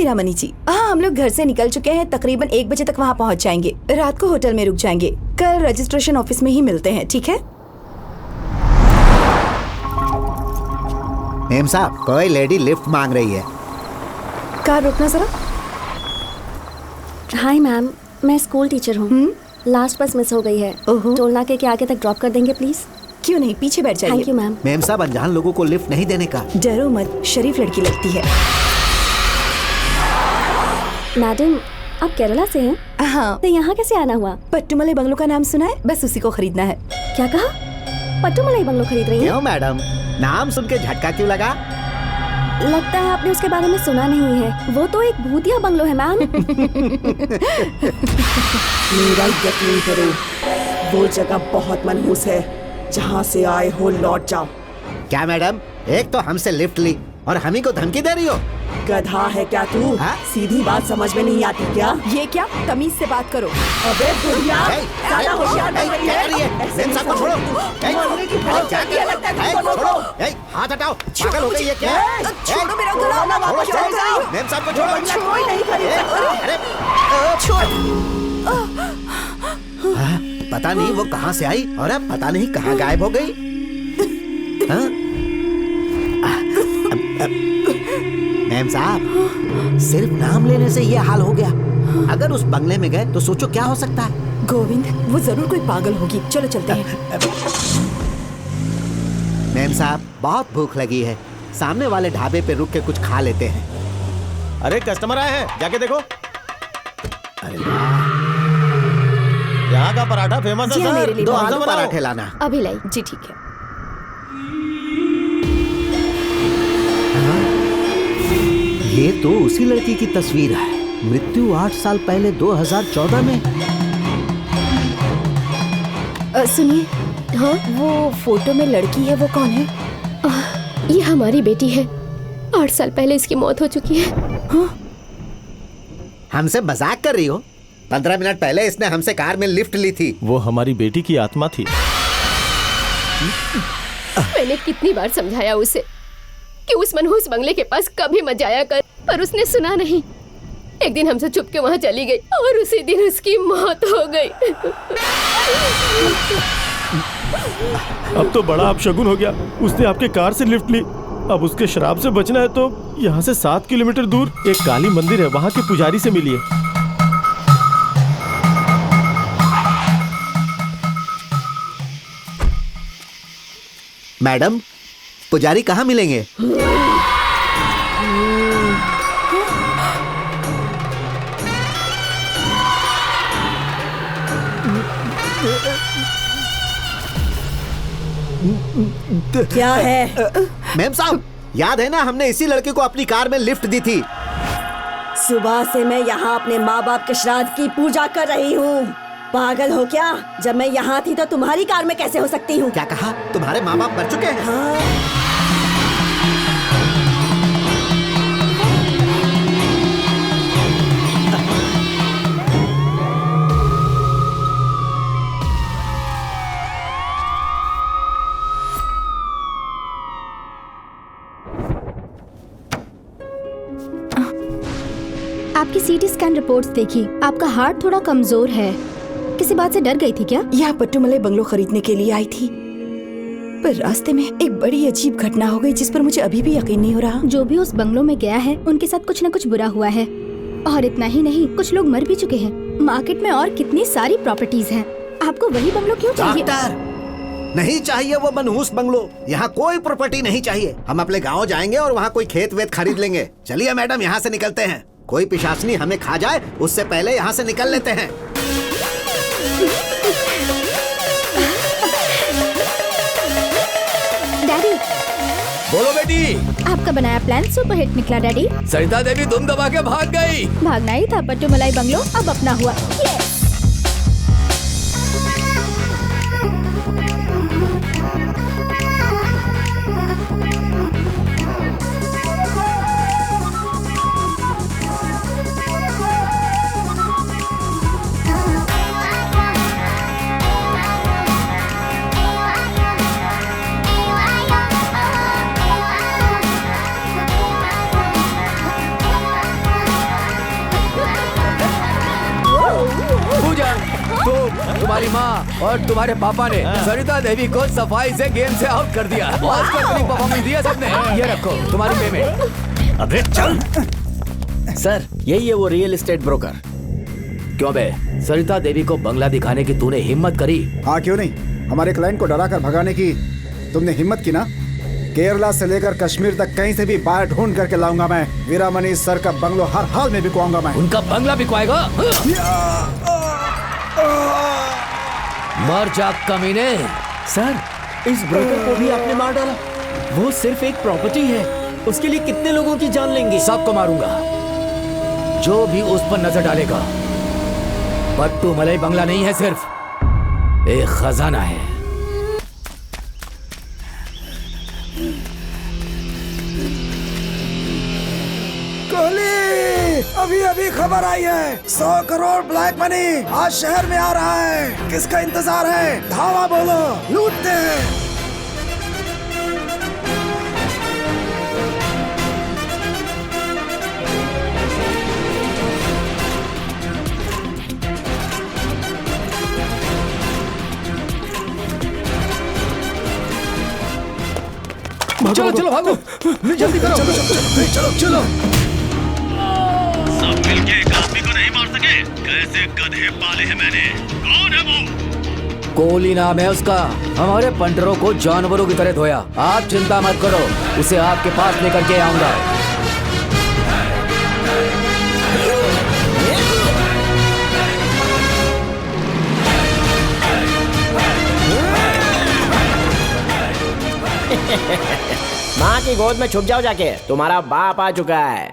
हीरामणि जी, हाँ हम लोग घर से निकल चुके हैं। तकरीबन 1 बजे तक वहाँ पहुँच जाएंगे। रात को होटल में रुक जाएंगे। कल रजिस्ट्रेशन ऑफिस में ही मिलते हैं, ठीक है? मेम साहब, कोई लेडी लिफ्ट मांग रही है। कार रोकना जरा। हाय मैम, मैं स्कूल टीचर हूँ। लास्ट बस मिस हो गई है। टोल नाके के आगे तक ड्रॉप कर देंगे प्लीज? क्यों नहीं, पीछे बैठ जाइए। Thank you ma'am. मेम साहब, अनजान लोगों को लिफ्ट नहीं देने का। डरो मत, शरीफ लड़की लगती है। मैडम, आप केरला से हैं? हाँ। तो यहाँ कैसे आना हुआ? पट्टुमलाई बंगलो का नाम सुना है? बस उसी को खरीदना है। क्या कहा? पट्टुमलाई बंगलो खरीद रही हैं? क्यों मैडम, नाम सुन के झटका क्यों लगा? लगता है आपने उसके बारे में सुना नहीं है। वो तो एक भूतिया बंगलो है मैम। मेरा यकीन करो, वो जगह बहुत मनहूस है। जहाँ से आए हो लौट जाओ। क्या मैडम, एक तो हमसे लिफ्ट ली और हम ही को धमकी दे रही हो? गधा है क्या तू? हाँ? सीधी बात समझ में नहीं आती क्या? ये क्या? तमीज से बात करो। अबे बुढ़िया, ज्यादा होशियार बन रही है। मेम साहब को छोड़ो। मरने की बहुत क्या क्या लगता है तुमको? छोड़ो, हाथ हटाओ। पागल हो गई है क्या? छोड़ो मेरा गला। मेम साहब को छोड़ो। कोई नहीं खरीद सकता। अरे पता नहीं वो कहाँ से आई और अब पता नहीं कहाँ गायब हो गई। मैम साहब, सिर्फ नाम लेने से ये हाल हो गया। अगर उस बंगले में गए तो सोचो क्या हो सकता है। गोविंद, वो जरूर कोई पागल होगी। चलो चलते हैं। मैम साहब, बहुत भूख लगी है। सामने वाले ढाबे पे रुक के कुछ खा लेते हैं। अरे कस्टमर आए हैं, जाके देखो। अरे यहाँ का पराठा फेमस है जी हाँ, सर। मेरे लिए 2 हमसे आलू बनाओ। पराठे लाना। अभी लाई। जी ठीक है। ये तो उसी लड़की की तस्वीर है। मृत्यु 8 साल पहले 2014 में। सुनिए, हाँ वो फोटो में लड़की है, वो कौन है? ये हमारी बेटी है। 8 साल पहले इसकी मौत हो चुकी है। हाँ? हमसे मजाक कर रही हो? 15 मिनट पहले इसने हमसे कार में लिफ्ट ली थी। वो हमारी बेटी की आत्मा थी। मैंने कितनी बार समझाया उसे कि उस मनहूस बंगले के पास कभी मत जाया कर, पर उसने सुना नहीं। एक दिन हमसे छुप के वहाँ चली गई और उसी दिन उसकी मौत हो गई। अब तो बड़ा अपशगुन हो गया। उसने आपके कार से लिफ्ट ली। अब उसके शराब से बचना है तो यहाँ से 7 किलोमीटर दूर एक काली मंदिर है, वहाँ के पुजारी से मिलिए। मैडम, पुजारी कहाँ मिलेंगे? क्या है? मैम साहब, याद है ना, हमने इसी लड़के को अपनी कार में लिफ्ट दी थी। सुबह से मैं यहाँ अपने माँ बाप के श्राद्ध की पूजा कर रही हूँ। पागल हो क्या? जब मैं यहाँ थी तो तुम्हारी कार में कैसे हो सकती हूँ? क्या कहा? तुम्हारे माँ बाप मर चुके हैं? हाँ। आपकी सीटी स्कैन रिपोर्ट्स देखी। आपका हार्ट थोड़ा कमजोर है। किसी बात से डर गई थी क्या? यहाँ पट्टुमलाई बंगलो खरीदने के लिए आई थी, पर रास्ते में एक बड़ी अजीब घटना हो गई जिस पर मुझे अभी भी यकीन नहीं हो रहा। जो भी उस बंगलो में गया है उनके साथ कुछ न कुछ बुरा हुआ है। और इतना ही नहीं, कुछ लोग मर भी चुके हैं। मार्केट में और कितनी सारी प्रॉपर्टीज हैं। आपको वही बंगलो क्यों चाहिए? डॉक्टर, नहीं चाहिए वो मनहूस बंगलो। यहाँ कोई प्रॉपर्टी नहीं चाहिए। हम अपने गाँव जाएंगे और वहाँ कोई खेत वेत खरीद लेंगे। चलिए मैडम, यहाँ से निकलते हैं। कोई पिशाचनी हमें खा जाए उससे पहले यहाँ से निकल लेते हैं। डैडी, बोलो बेटी। आपका बनाया प्लान सुपरहिट निकला डैडी। सरिता देवी धूम दबा के भाग गई। भागना ही था। पट्टुमलाई बंगलो अब अपना हुआ। Yes! तुम्हारी माँ और तुम्हारे पापा ने सरिता देवी को सफाई से गेम से आउट कर दिया। परफॉर्मेंस दिया सबने। ये रखो तुम्हारी पेमेंट। अबे चल। सर यही है वो रियल एस्टेट ब्रोकर। क्यों बे, सरिता देवी को बंगला दिखाने की तूने हिम्मत करी? हाँ क्यों नहीं, हमारे क्लाइंट को डरा कर भगाने की तुमने हिम्मत की ना। केरला से लेकर कश्मीर तक कहीं से भी बाहर ढूंढ करके लाऊंगा मैं। वीरामणि सर का बंगलो हर हाल में बिकवाऊंगा मैं। उनका बंगला बिकवाएगा? मर जा कमीने। सर इस ब्रोकर को भी आपने मार डाला। वो सिर्फ एक प्रॉपर्टी है, उसके लिए कितने लोगों की जान लेंगे? सबको मारूंगा जो भी उस पर नजर डालेगा। पट्टू मलाई बंगला नहीं है, सिर्फ एक खजाना है। कोहली, अभी अभी खबर आई है 100 करोड़ ब्लैक मनी आज शहर में आ रहा है। किसका इंतजार है? धावा बोलो, लूटते हैं। चलो चलो भागो, जल्दी करो। चलो चलो। सब मिलके एक आदमी को नहीं मार सके। कैसे गधे पाले हैं मैंने। कौन है वो? कोहली नाम है उसका। हमारे पंडरों को जानवरों की तरह धोया। आप चिंता मत करो, उसे आपके पास लेकर के आऊंगा। माँ की गोद में छुप जाओ जाके, तुम्हारा बाप आ चुका है।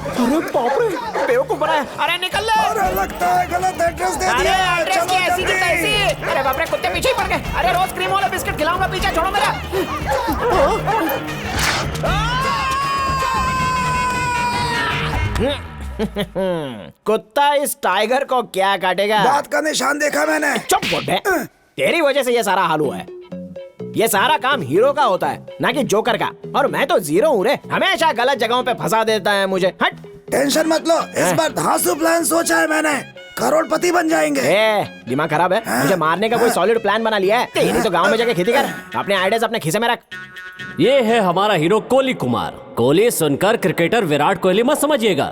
अरे बाप रे, बेवकूफ बना है। अरे निकल ले। अरे लगता है गलत एड्रेस दे अरे दिया। एड्रेस की ऐसी की तैसी। अरे बाप रे, कुत्ते पीछे ही पड़ गए। अरे रोज क्रीम वाला बिस्किट खिलाऊंगा, पीछे छोड़ो मेरा। कुत्ता इस टाइगर को क्या काटेगा? बात का निशान देखा मैंने। चुप बुड्ढे, तेरी वजह से ये सारा हाल हुआ है। ये सारा काम हीरो का होता है, ना कि जोकर का। और मैं तो जीरो हूँ रे, हमेशा गलत जगहों पे फंसा देता है मुझे। हट। टेंशन मत लो, इस बार धांसू प्लान सोचा है मैंने। करोड़पति बन जाएंगे। दिमाग खराब है? मुझे मारने का कोई सॉलिड प्लान बना लिया है? तेरी तो गांव में जाके खेती कर, अपने आइडियाज अपने खीसे में रख। ये है हमारा हीरो कोहली कुमार। कोहली सुनकर क्रिकेटर विराट कोहली मत समझिएगा।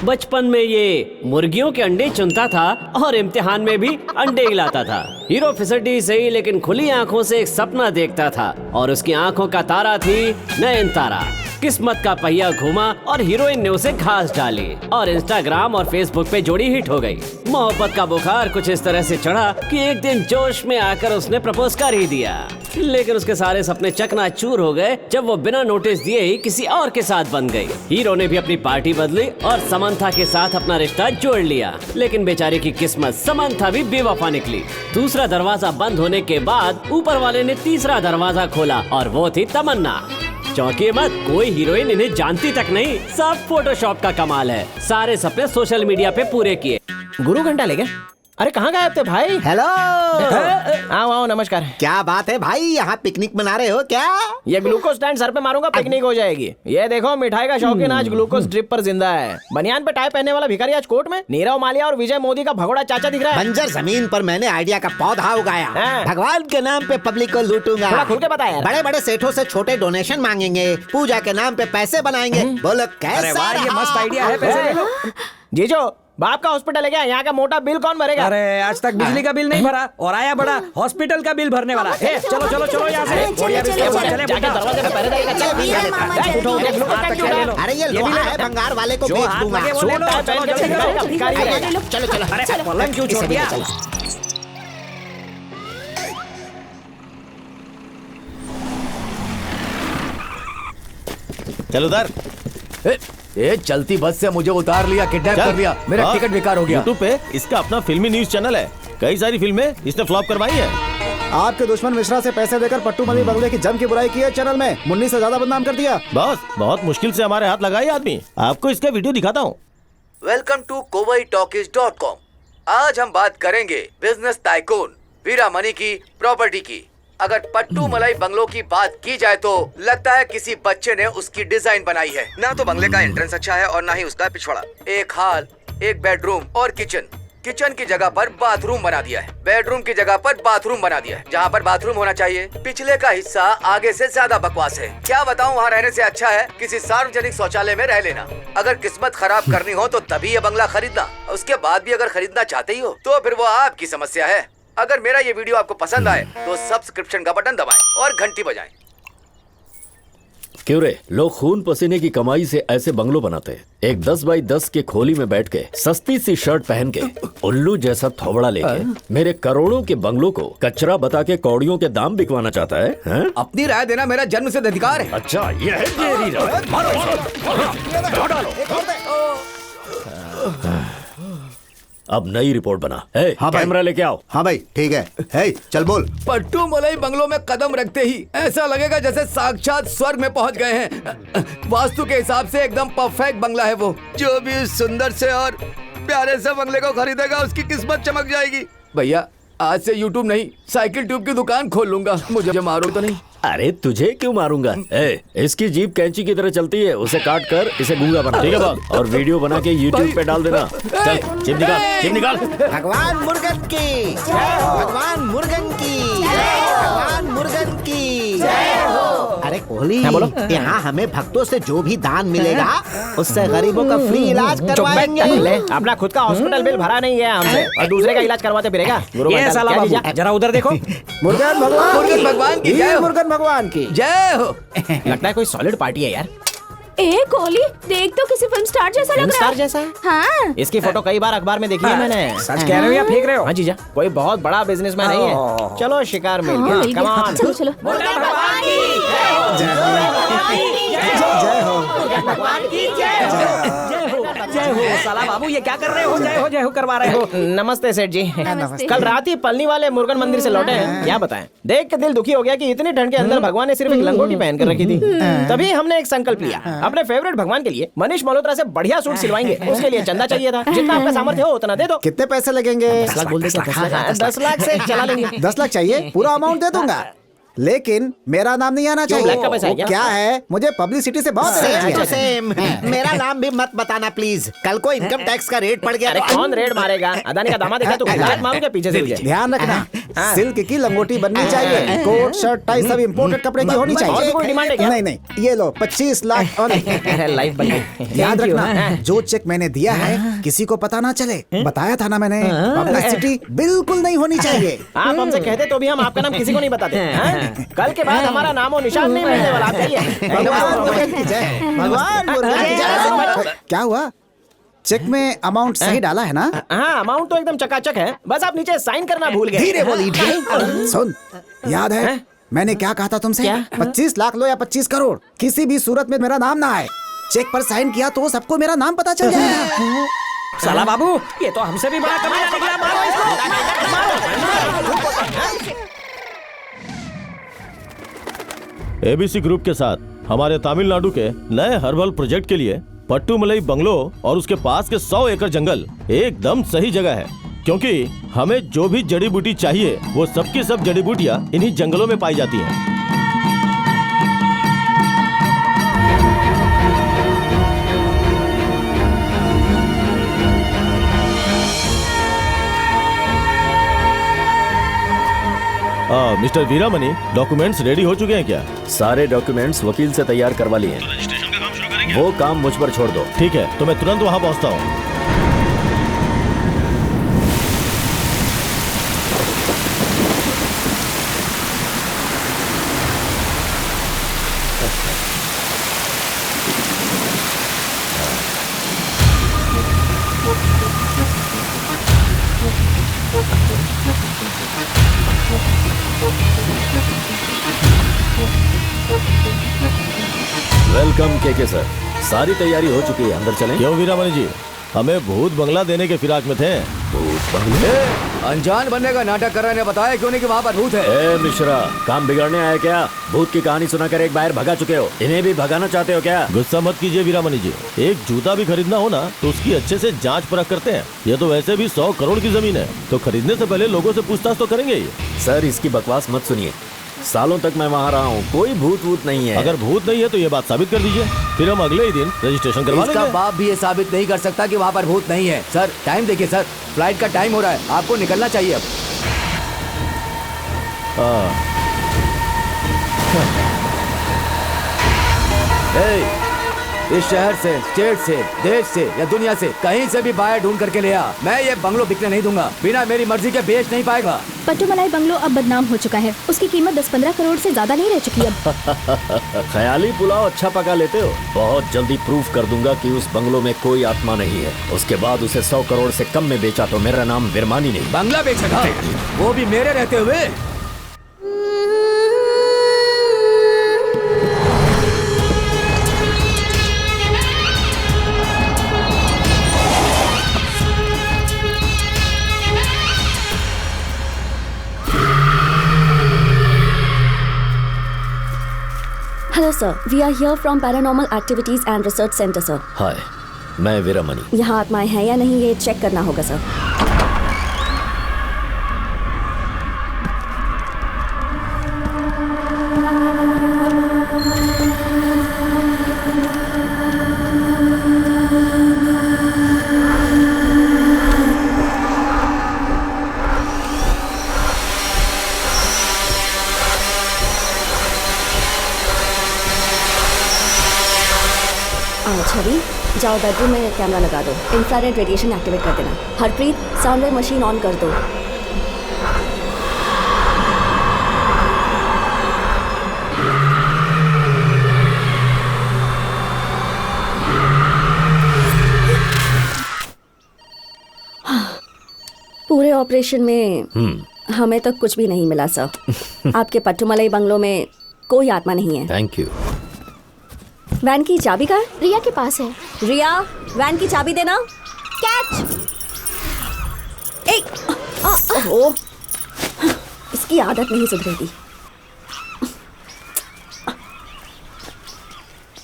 बचपन में ये मुर्गियों के अंडे चुनता था और इम्तिहान में भी अंडे हिलाता था। हीरो फिसड्डी सही, लेकिन खुली आंखों से एक सपना देखता था और उसकी आंखों का तारा थी नयनतारा। किस्मत का पहिया घूमा और हीरोइन ने उसे घास डाली और इंस्टाग्राम और फेसबुक पे जोड़ी हिट हो गई। मोहब्बत का बुखार कुछ इस तरह से चढ़ा कि एक दिन जोश में आकर उसने प्रपोज कर ही दिया। लेकिन उसके सारे सपने चकनाचूर हो गए जब वो बिना नोटिस दिए ही किसी और के साथ बन गई। हीरो ने भी अपनी पार्टी बदली और समंथा के साथ अपना रिश्ता जोड़ लिया। लेकिन बेचारे की किस्मत समंथा भी बेवफा निकली। दूसरा दरवाजा बंद होने के बाद ऊपर वाले ने तीसरा दरवाजा खोला और वो थी तमन्ना। चौंकिए मत, कोई हीरोइन इन्हें जानती तक नहीं। सब फोटोशॉप का कमाल है। सारे सपने सोशल मीडिया पे पूरे किए। गुरु घंटा ले गए। अरे कहाँ गए थे भाई? हेलो। आओ आओ, नमस्कार। क्या बात है भाई, यहाँ पिकनिक मना रहे हो क्या? ये ग्लूकोज स्टैंड सर पे मारूंगा, पिकनिक हो जाएगी। ये देखो, मिठाई का शौकीन आज ग्लूकोज ड्रिप पर जिंदा है। बनियान पे टाई पहनने वाला भिखारी आज कोर्ट में। नीरव मालिया और विजय मोदी का भगोड़ा चाचा दिख रहा है। बंजर जमीन पर मैंने आइडिया का पौधा उगाया। भगवान के नाम पे पब्लिक को लूटूंगा। थोड़ा खुल के बता यार। बड़े बड़े सेठों से छोटे डोनेशन मांगेंगे, पूजा के नाम पे पैसे बनाएंगे। बोलो कैसा? ये मस्त आइडिया है। पैसे दे दो। जीजो, बाप का हॉस्पिटल है क्या? यहाँ का मोटा बिल कौन भरेगा? अरे आज तक बिजली का बिल नहीं भरा और आया बड़ा हॉस्पिटल का बिल भरने वाला। चलो चलो चलो यहाँ से। अरे ये लोहा है, भंगार वाले को बेच दूंगा। चलो चलो। अरे पलंग क्यों छोड़ दिया? चलो उधर। ए चलती बस से मुझे उतार लिया, किडनैप कर लिया। मेरा टिकट बेकार हो गया। यूट्यूब पे इसका अपना फिल्मी न्यूज चैनल है। कई सारी फिल्में इसने फ्लॉप करवाई है। आपके दुश्मन मिश्रा से पैसे देकर पट्टू मली बंगले की जम की बुराई की है। चैनल में मुन्नी से ज्यादा बदनाम कर दिया। बॉस, बहुत मुश्किल से हमारे हाथ लगाई आदमी। आपको इसका वीडियो दिखाता हूँ। Welcome to kowaitalkies.com। आज हम बात करेंगे बिजनेस टाइकून वीरामणि की प्रॉपर्टी की। अगर पट्टू मलाई बंगलो की बात की जाए तो लगता है किसी बच्चे ने उसकी डिजाइन बनाई है। ना तो बंगले का एंट्रेंस अच्छा है और ना ही उसका पिछवाड़ा। एक हॉल, एक बेडरूम और किचन। किचन की जगह पर बाथरूम बना दिया है, बेडरूम की जगह पर बाथरूम बना दिया है। जहाँ पर बाथरूम होना चाहिए पिछले का हिस्सा आगे से ज्यादा बकवास है। क्या बताऊँ, वहाँ रहने से अच्छा है किसी सार्वजनिक शौचालय में रह लेना। अगर किस्मत खराब करनी हो तो तभी ये बंगला खरीदना। उसके बाद भी अगर खरीदना चाहते ही हो तो फिर वो आपकी समस्या है। अगर मेरा ये वीडियो आपको पसंद आए तो सब्सक्रिप्शन का बटन दबाएं और घंटी बजाएं। क्यों रे, लोग खून पसीने की कमाई से ऐसे बंगलो बनाते हैं। एक 10 बाई 10 के खोली में बैठ के सस्ती सी शर्ट पहन के उल्लू जैसा थोबड़ा लेके मेरे करोड़ों के बंगलों को कचरा बता के कौड़ियों के दाम बिकवाना चाहता है, हैं? अपनी राय देना मेरा जन्मसिद्ध अधिकार है। अच्छा, ये है मेरी राय। अब नई रिपोर्ट बना। हाँ कैमरा लेके आओ। हाँ भाई ठीक है। चल बोल। पट्टू मलाई बंगलों में कदम रखते ही ऐसा लगेगा जैसे साक्षात स्वर्ग में पहुंच गए हैं। वास्तु के हिसाब से एकदम परफेक्ट बंगला है वो। जो भी इस सुंदर से और प्यारे से बंगले को खरीदेगा उसकी किस्मत चमक जाएगी। भैया आज से यूट्यूब नहीं साइकिल ट्यूब की दुकान खोल लूंगा। मुझे मारो तो नहीं। अरे तुझे क्यों मारूंगा? इसकी जीप कैंची की तरह चलती है, उसे काट कर इसे गूंगा बना। ठीक है बात। और वीडियो बना के YouTube पे डाल देना। चल चिप निकाल। भगवान मुर्गन की भगवान मुर्गन की भगवान मुर्गन की जय हो। अरे कोहली, यहाँ हमें भक्तों से जो भी दान मिलेगा उससे गरीबों का फ्री इलाज करवाएंगे। अपना खुद का हॉस्पिटल बिल भरा नहीं है हमसे और दूसरे का इलाज करवाते फिरेगा। ये साला बाबू जरा उधर देखो। मुर्गन भगवान की जय हो। मुर्गन भगवान की जय हो। लगता है कोई सॉलिड पार्टी है यार। ए कोहली, देख तो किसी फिल्म स्टार जैसा लग रहा है। स्टार जैसा है? हाँ। इसकी फोटो कई बार अखबार में देखी है मैंने। सच कह रहे हो या फेंक रहे हो? हाँ जीजा, कोई बहुत बड़ा बिजनेसमैन नहीं है। चलो शिकार मिल गया। Come on. चलो। भगवान की जय हो। साला बाबू ये क्या कर रहे हो? जय हो करवा रहे हो। नमस्ते सेठ जी। कल रात ही पलनी वाले मुर्गन मंदिर से लौटे हैं। क्या बताएं, देख के दिल दुखी हो गया कि इतनी ठंड के अंदर भगवान ने सिर्फ एक लंगोटी पहन कर रखी थी। तभी हमने एक संकल्प लिया, अपने फेवरेट भगवान के लिए मनीष मल्होत्रा से बढ़िया सूट सिलवाएंगे। उसके लिए चंदा चाहिए था। जितना आपका सामर्थ्य हो उतना दे दो। कितने पैसे लगेंगे? 10 लाख बोल दे। 10 लाख से चला लेंगे। 10 लाख चाहिए? पूरा अमाउंट दे दूंगा, लेकिन मेरा नाम नहीं आना चाहिए। ब्लैक का पैसा है क्या? क्या है, मुझे पब्लिसिटी से बहुत एलर्जी है। सेम। मेरा नाम भी मत बताना प्लीज। कल को इनकम टैक्स का रेट पड़ गया। अरे कौन रेड मारेगा? अदानी का दामाद देखा तो लात मारूंगा पीछे से। ध्यान रखना, सिल्क की लंगोटी बननी चाहिए। कोट शर्ट टाई सब इम्पोर्टेड कपड़े की होनी चाहिए। और भी कोई डिमांड है क्या? नहीं, ये लो 25 लाख और लाइफ बन गई। याद रखना, जो चेक मैंने दिया है किसी को पता ना चले। बताया था ना मैंने, पब्लिसिटी बिल्कुल नहीं होनी चाहिए। आप हमसे कहते तो भी हम आपका नाम किसी को नहीं बताते। कल के बाद हमारा नाम और निशान नहीं मिलने वाला। भगवान मुर्गन की जय। भगवान मुर्गन की जय। क्या हुआ? चेक में अमाउंट सही डाला है ना? हाँ, अमाउंट तो एकदम चकाचक है, बस आप नीचे साइन करना भूल गए। धीरे बोल इडियट। सुन, याद है मैंने क्या कहा था तुमसे? 25 लाख लो या 25 करोड़, किसी भी सूरत में मेरा नाम ना आए। चेक पर साइन किया तो सबको मेरा नाम पता चल जाएगा। साला बाबू ये तो हमसे भी बड़ा कमाल निकला। मारो इसको। एबीसी ग्रुप के साथ हमारे तमिलनाडु के नए हर्बल प्रोजेक्ट के लिए पट्टू मलाई बंगलो और उसके पास के 100 एकड़ जंगल एकदम सही जगह है, क्योंकि हमें जो भी जड़ी बूटी चाहिए वो सबकी सब जड़ी बूटियां इन्हीं जंगलों में पाई जाती हैं। मिस्टर वीरामणि, डॉक्यूमेंट्स रेडी हो चुके हैं क्या? सारे डॉक्यूमेंट्स वकील से तैयार करवा लिए हैं। वो काम मुझ पर छोड़ दो। ठीक है, तो मैं तुरंत वहां पहुंचता हूँ। वेलकम के सर, सारी तैयारी हो चुकी है, अंदर चलें? क्यों वीरामणि जी, हमें भूत बंगला देने के फिराक में थे। भूत बंगले? अनजान बनने का नाटक कर रहे ने बताया क्यों नहीं कि वहाँ पर भूत है। ए मिश्रा, काम बिगाड़ने आए क्या? भूत की कहानी सुनाकर एक बार भगा चुके हो, इन्हें भी भगाना चाहते हो क्या? गुस्सा मत कीजिए वीरामणि जी, एक जूता भी खरीदना हो ना तो उसकी अच्छे से जांच परख करते हैं। ये तो वैसे भी 100 करोड़ की जमीन है, तो खरीदने से पहले लोगों से पूछताछ तो करेंगे ही। सर इसकी बकवास मत सुनिए, सालों तक मैं वहाँ रहा हूँ, कोई भूत वूत नहीं है। अगर भूत नहीं है तो ये बात साबित कर दीजिए, फिर हम अगले ही दिन रजिस्ट्रेशन करवा इसका लेंगे। बाप भी ये साबित नहीं कर सकता कि वहाँ पर भूत नहीं है। सर टाइम देखिए सर, फ्लाइट का टाइम हो रहा है, आपको निकलना चाहिए अब। इस शहर से, स्टेट से, देश से या दुनिया से कहीं से भी बाहर ढूंढ करके ले आ। मैं ये बंगलो बिकने नहीं दूंगा, बिना मेरी मर्जी के बेच नहीं पाएगा। पट्टूमलाई बंगलो अब बदनाम हो चुका है। उसकी कीमत 10-15 करोड़ से ज्यादा नहीं रह चुकी अब। ख्याली पुलाव अच्छा पका लेते हो। बहुत जल्दी प्रूफ कर दूंगा कि उस बंगलो में कोई आत्मा नहीं है। उसके बाद उसे 100 करोड़ से कम में बेचा तो मेरा नाम विरमानी नहीं। बंगला बेचेगा, वो भी मेरे रहते हुए। Hello sir, we are here from paranormal activities and research centre sir. Hi, मैं वीरामणि। यहाँ आत्माएं हैं या नहीं ये चेक करना होगा सर। छवि, जाओ बेडरूम में कैमरा लगा दो, इंफ्रारेड रेडिएशन एक्टिवेट कर देना। Harpreet, sound wave machine on कर दो। पूरे ऑपरेशन में हमें तो कुछ भी नहीं मिला सर। आपके पट्टूमलाई बंगलो में कोई आत्मा नहीं है। Thank you. वैन की चाबी कहाँ है? रिया के पास है। रिया, वैन की चाबी देना। कैच। ओह, इसकी आदत नहीं सुधरेगी।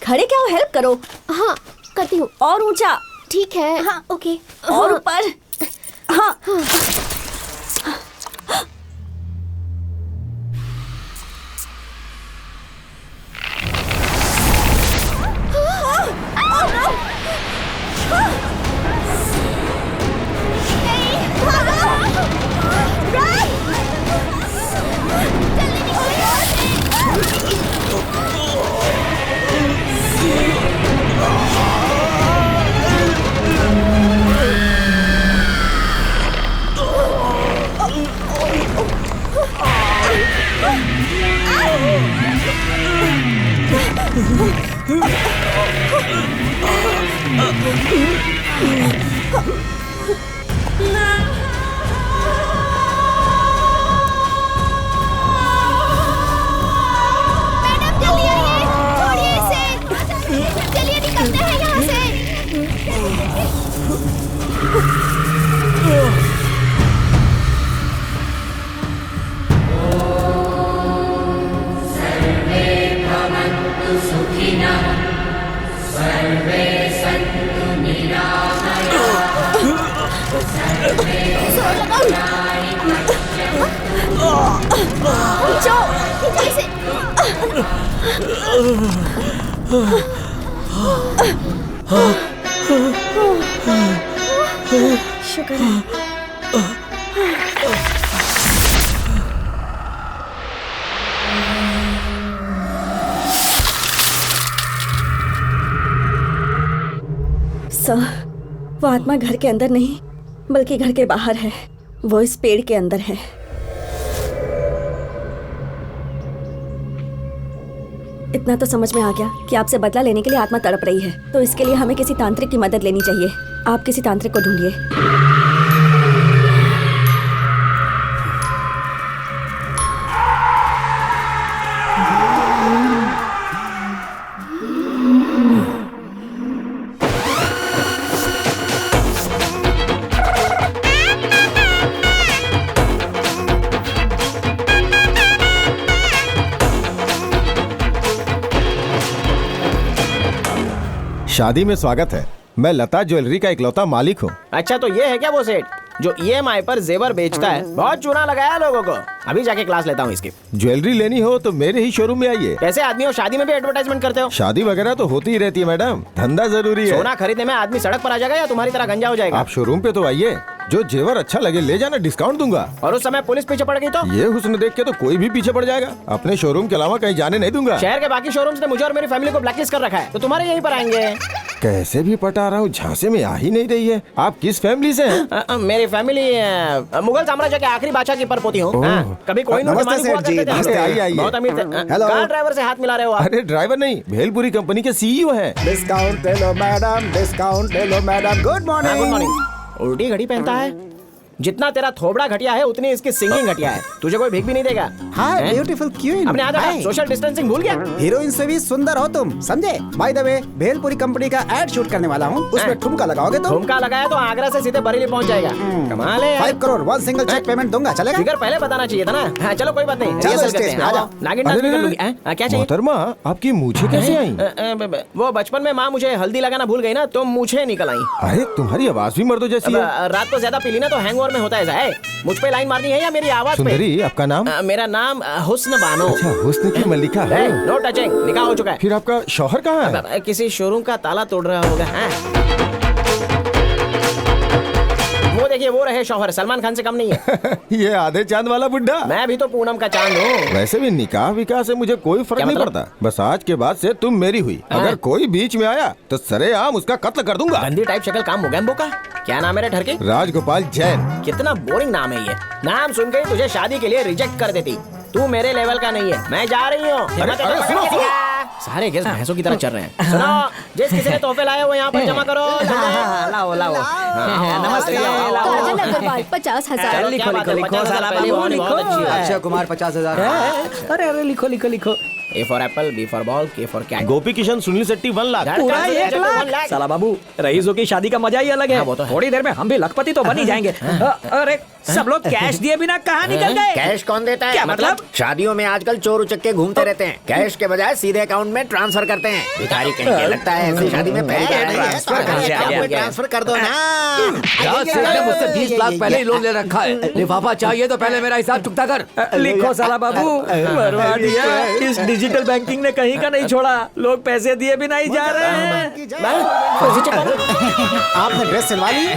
खड़े क्या हो, हेल्प करो। हाँ करती हूँ। और ऊंचा। ठीक है। हाँ ओके। और ऊपर। हाँ। शुक्र है। सर, वो आत्मा घर के अंदर नहीं बल्कि घर के बाहर है। वो इस पेड़ के अंदर है। इतना तो समझ में आ गया कि आपसे बदला लेने के लिए आत्मा तड़प रही है, तो इसके लिए हमें किसी तांत्रिक की मदद लेनी चाहिए। आप किसी तांत्रिक को ढूंढिए। शादी में स्वागत है। मैं लता ज्वेलरी का इकलौता मालिक हूँ। अच्छा, तो ये है क्या वो सेठ? जो EMI पर जेवर बेचता है। बहुत चूना लगाया लोगों को। अभी जाके क्लास लेता हूँ इसकी। ज्वेलरी लेनी हो तो मेरे ही शोरूम में आइए। कैसे आदमी हो, शादी में भी एडवर्टाइजमेंट करते हो? शादी वगैरह तो होती ही रहती है मैडम, धंधा जरूरी है। सोना खरीदने में आदमी सड़क पर आ जाएगा या तुम्हारी तरह गंजा हो जाएगा? आप शोरूम पे तो आइए, जो जेवर अच्छा लगे ले जाना, डिस्काउंट दूंगा। और उस समय पुलिस पीछे पड़ गई तो? ये हुस्न देख के तो कोई भी पीछे पड़ जाएगा। अपने शोरूम के अलावा कहीं जाने नहीं दूंगा। शहर के बाकी शोरूम्स ने मुझे और मेरी फैमिली को ब्लैकलिस्ट कर रखा है, तो तुम्हारे यहीं पर आएंगे। कैसे भी पटा रहा हूँ, झांसे में आ ही नहीं रही है। आप किस फैमिली से हैं? मेरी फैमिली मुगल साम्राज्य के आखिरी बादशाह की परपोती हूँ। कभी कोई बहुत अमीर थे। कार ड्राइवर से हाथ मिला रहे हो आप? अरे ड्राइवर नहीं, भेलपुरी कंपनी के CEO हैं। डिस्काउंट ले लो मैडम, डिस्काउंट ले लो madam. Good morning. Good morning. उल्टी घड़ी पहनता है। जितना तेरा थोबड़ा घटिया है उतनी इसकी सिंगिंग घटिया है। तुझे कोई भीख भी नहीं देगा। हाय ब्यूटीफुल क्वीन। अपने आदत सोशल डिस्टेंसिंग भूल गया? हीरोइन से भी सुंदर हो तुम, समझे? By the way, bhelpuri company का एड शूट करने वाला हूँ, उसमें ठुमका लगाओगे तो? ठुमका लगाया तो आगरा से सीधे बरेली पहुंच जाएगा। कमाल है। 5 करोड़ 1 सिंगल चेक पेमेंट दूंगा, चलेगा? फिगर पहले बताना चाहिए था ना। हाँ, चलो कोई बात नहीं, चलो स्टेज पे आ जाओ। नागिन डांस भी कर लूंगी। क्या चाहिए? मोहतरमा, आपकी मूछें कैसे आई? वो बचपन में माँ मुझे हल्दी लगाना भूल गई ना, तो मूछें निकल आई। अरे तुम्हारी आवाज भी मर्दों जैसी है। रात को ज्यादा पी ली ना तो हैंगओवर में होता है। मुझ पे लाइन मारनी है या मेरी आवाज पे? सुंदरी, आपका नाम? मेरा नाम हुस्न बानो। अच्छा, हुस्न की मल्लिका है। नो टचिंग, निकाह हो चुका है। फिर आपका शौहर कहाँ है? किसी शोरूम का ताला तोड़ रहा होगा। वो देखिए, वो रहे शौहर, सलमान खान से कम नहीं है। ये आधे चांद वाला बुड्ढा। मैं भी तो पूनम का चांद हूँ। वैसे भी निकाह विकाह से मुझे कोई फर्क नहीं पड़ता। बस आज के बाद से तुम मेरी हुई। अगर कोई बीच में आया तो सरेआम उसका कत्ल कर दूंगा। गंदी टाइप शक्ल काम मोगैम्बो का। क्या नाम है रे ठरके? राजगोपाल जैन। कितना बोरिंग नाम है ये। नाम सुन के ही तुझे शादी के लिए रिजेक्ट कर देती। तू मेरे लेवल का नहीं है, मैं जा रही हूँ। सारे गेस्ट भैंसों की तरह चल रहे हैं। सुनो, जिस किसी ने तोहफे लाए वो यहाँ पर जमा करो। लाओ लाओ। नमस्ते। 50,000। लिखो लिखो लिखो साला बाबू लिखो। अक्षय कुमार 50,000। अरे अरे लिखो लिखो लिखो। A for apple, B for ball, K for cat। गोपी किशन सुनील शेट्टी 1 लाख। पूरा 1 लाख। साला बाबू, रईसों की शादी का मजा ही अलग है। थोड़ी देर में हम भी लखपति तो बन ही जाएंगे। अरे सब लोग कैश दिए बिना कहाँ निकल गए? कैश कौन देता है? क्या मतलब? शादियों में आजकल चोर उचक्के घूमते रहते हैं, कैश के बजाय सीधे अकाउंट में ट्रांसफर करते हैं। भिखारी कहीं के लगता है ऐसी शादी में ट्रांसफर कर दो ना। मुझसे 20 लाख पहले ही लोन ले रखा है। लिफाफा चाहिए तो पहले मेरा हिसाब चुकता कर। लिखो साला बाबू, बर्बाद दिया। इस डिजिटल बैंकिंग ने कहीं का नहीं छोड़ा। लोग पैसे दिए भी नहीं जा रहे हैं। आपने ड्रेस सिलवा ली?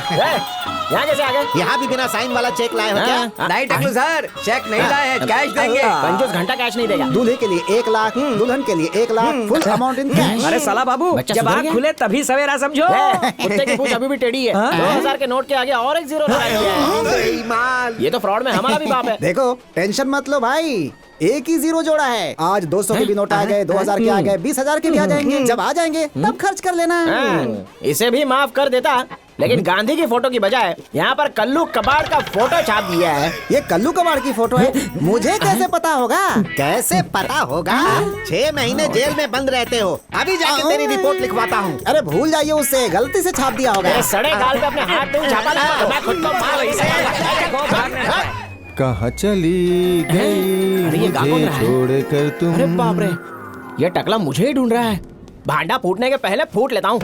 यहाँ कैसे आ गए? यहाँ भी बिना साइन वाला चेक लाए हो क्या? नहीं टकलू सर, चेक नहीं लाए हैं, कैश देंगे। 25 घंटा कैश नहीं देगा। दूल्हे के लिए 1 लाख, दुल्हन के लिए 1 lakh, full amount in cash. अरे साला बाबू, जब आँख खुले तभी सवेरा समझो। कुत्ते की पूंछ अभी भी टेढ़ी है। 2000 के नोट के आगे और एक जीरो लगाया गया है। ये तो फ्रॉड में हमारा भी बाप है। देखो, टेंशन मत लो भाई, एक ही जीरो जोड़ा है। आज 200 के भी नोट आ गए, 2000 के आ गए, 20,000 के भी आ जाएंगे। जब आ जाएंगे तब खर्च कर लेना। इसे भी माफ कर देता, लेकिन गांधी की फोटो की बजाय यहाँ पर कल्लू कबाड़ का फोटो छाप दिया है। ये कल्लू कबाड़ की फोटो है, मुझे कैसे पता होगा? कैसे पता होगा? 6 महीने जेल में बंद रहते हो। अभी जाके तेरी रिपोर्ट लिखवाता हूँ। अरे भूल जाइए, उससे गलती से छाप दिया होगा। सड़े गाल पे अपने हाथ में छापा लगा, मैं खुद को कहाँ चली गई मुझे छोड़ कर तुम। अरे बाप रे, ये टकला मुझे ही ढूंढ रहा है। भांडा फूटने के पहले फूट लेता हूँ।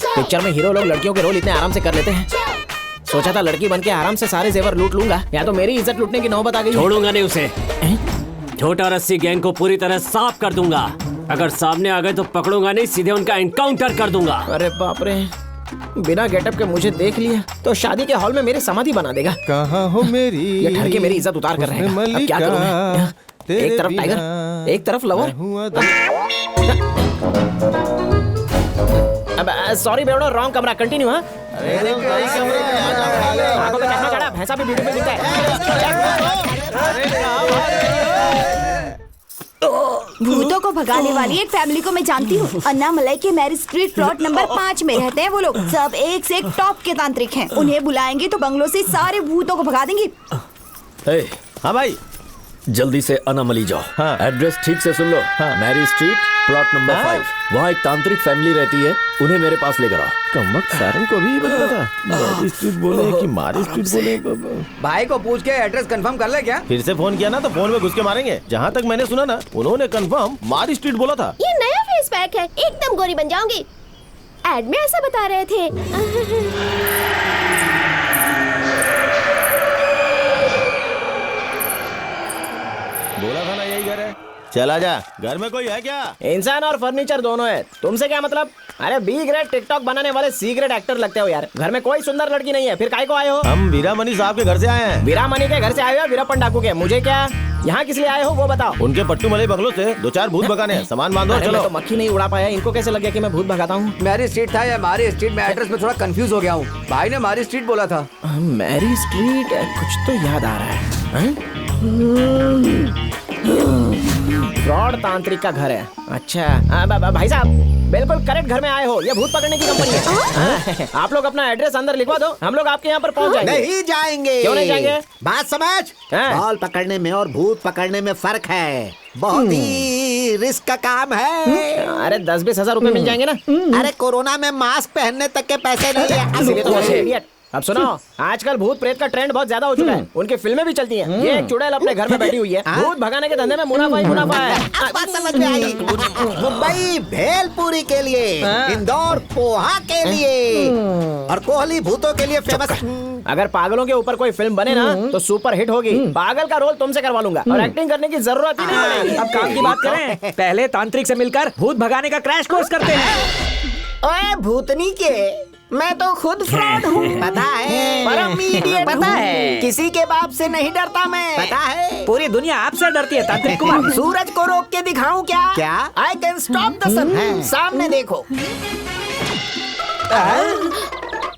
पिक्चर में हीरो लोग लड़कियों के रोल इतने आराम से कर लेते हैं। सोचा था लड़की बन के आराम से सारे जेवर लूट लूंगा, या तो मेरी इज्जत लूटने की नौबत आ गई। छोड़ूंगा नहीं उसे। छोटा रस्सी गैंग को पूरी तरह साफ कर दूंगा। अगर सामने आ गए तो पकड़ूंगा नहीं, सीधे उनका एनकाउंटर कर दूंगा। अरे बाप रे, बिना गेटअप के मुझे देख लिया तो शादी के हॉल में मेरी समाधि बना देगा। कहाँ हो मेरी? ये ठर के मेरी इज्जत उतार कर रहे हैं। अब क्या करूं मैं? एक तरफ टाइगर, एक तरफ लवर। अब सॉरी बेवड़ो, रॉन्ग कमरा। कंटिन्यू। हाँ, आंखों पे चश्मा चढ़ा, भैंसा भी वीडियो में दिखता है। भूतों को भगाने वाली एक फैमिली को मैं जानती हूँ। अन्नामलाई के मैरिज स्ट्रीट प्लॉट नंबर 5 में रहते हैं वो लोग। सब एक से एक टॉप के तांत्रिक हैं। उन्हें बुलाएंगे तो बंगलों से सारे भूतों को भगा देंगे। हाँ भाई, जल्दी से अनामली जाओ। हाँ। एड्रेस ठीक से सुन लो। हाँ। Mary street plot number 5। वहाँ एक तांत्रिक फैमिली रहती है, उन्हें मेरे पास लेकर आओ। कमबख्त सारन को भी बता था। मैरी स्ट्रीट बोले कि मारी स्ट्रीट बोले। भाई को पूछ के एड्रेस कंफर्म कर ले क्या? फिर से फोन किया ना तो फोन में घुस के मारेंगे। जहाँ तक मैंने सुना ना, उन्होंने कंफर्म मारी स्ट्रीट बोला था। ये नया फेस पैक है, एकदम गोरी बन जाऊंगी। एड में ऐसा बता रहे थे। चला जा। घर में कोई है क्या? इंसान और फर्नीचर दोनों है, तुमसे क्या मतलब? अरे बी ग्रेड टिकटॉक बनाने वाले सी ग्रेड एक्टर लगते हो यार। घर में कोई सुंदर लड़की नहीं है, फिर काहे को आए हो? हम वीरामणि साहब के घर से आए हैं। वीरामणि के घर से आए हो? वीरप्पन डाकू के? मुझे क्या, यहाँ किस लिए आए हो वो बताओ। उनके पट्टू मलाई बंगलो से 2-4 भूत भगाने हैं। सामान बांधो और अरे चलो। मैं तो मक्खी नहीं उड़ा पाया, इनको कैसे लग गया कि मैं भूत भगाता हूँ? मैरी स्ट्रीट था या मारी स्ट्रीट में एड्रेस में थोड़ा कंफ्यूज हो गया हूँ। भाई ने मारी स्ट्रीट बोला था। मैरी स्ट्रीट, कुछ तो याद आ रहा है। फ्रॉड तांत्रिक का घर है। अच्छा भाई साहब बिल्कुल करेक्ट घर में आए हो। ये भूत पकड़ने की कंपनी है। आप लोग अपना एड्रेस अंदर लिखवा दो, हम लोग आपके यहाँ पर पहुँच जाएंगे। नहीं जाएंगे। क्यों नहीं जाएंगे? बात समझ। बॉल पकड़ने में और भूत पकड़ने में फर्क है। बहुत ही रिस्क का काम है। अरे 10-20 हजार रुपए मिल जाएंगे ना। अरे कोरोना में मास्क पहनने तक के पैसे नहीं है। इसीलिए तो ऐसे idiot। अब सुनो, आजकल भूत प्रेत का ट्रेंड बहुत ज्यादा हो चुका है। उनकी फिल्में भी चलती हैं। ये एक चुड़ैल अपने घर में बैठी हुई है। भूत भगाने के धंधे में मुनाफा ही मुनाफा है। अब बात समझ में आई। मुंबई भेलपुरी के लिए, इंदौर पोहा के लिए और कोहली भूतों के लिए फेमस। अगर पागलों के ऊपर कोई फिल्म बने ना तो सुपर हिट होगी। पागल का रोल तुमसे करवा लूंगा और एक्टिंग करने की जरूरत ही नहीं पड़ेगी। अब काम की बात करें, पहले तांत्रिक से मिलकर भूत भगाने का क्रैश कोर्स करते हैं। ओए भूतनी के, मैं तो खुद फ्रॉड हूँ। पता है। परम इडियट पता है। किसी के बाप से नहीं डरता मैं। पता है। पूरी दुनिया आपसे डरती है तांत्रिक कुमार। सूरज को रोक के दिखाऊं क्या? क्या? आई कैन स्टॉप द सन। सामने देखो।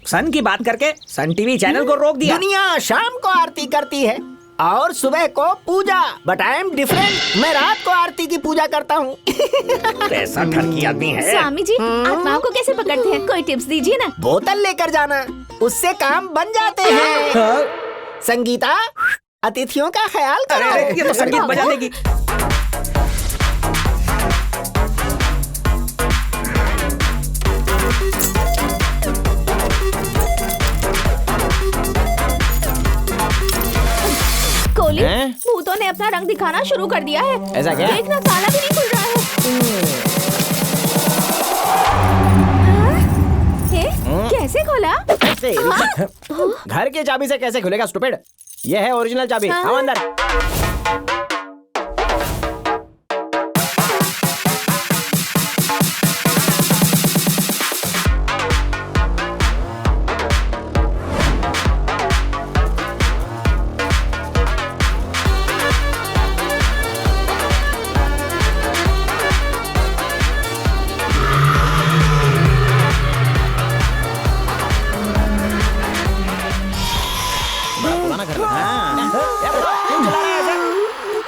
सन की बात करके सन टीवी चैनल को रोक दिया। दुनिया शाम को आरती करती है और सुबह को पूजा, बट आई एम डिफरेंट। मैं रात को आरती की पूजा करता हूँ। कैसा ठरकी आदमी है। स्वामी जी, आत्माओं को कैसे पकड़ते हैं? कोई टिप्स दीजिए ना। बोतल लेकर जाना, उससे काम बन जाते हैं। संगीता, अतिथियों का ख्याल करो। अरे ये तो संगीत बजा देगी। कोहली, भूतों ने अपना रंग दिखाना शुरू कर दिया है। ऐसा क्या? देखना, ताला भी नहीं खुल रहा है। कैसे खोला? घर की चाबी से कैसे खुलेगा स्टूपिड? ये है ओरिजिनल चाबी। आओ अंदर।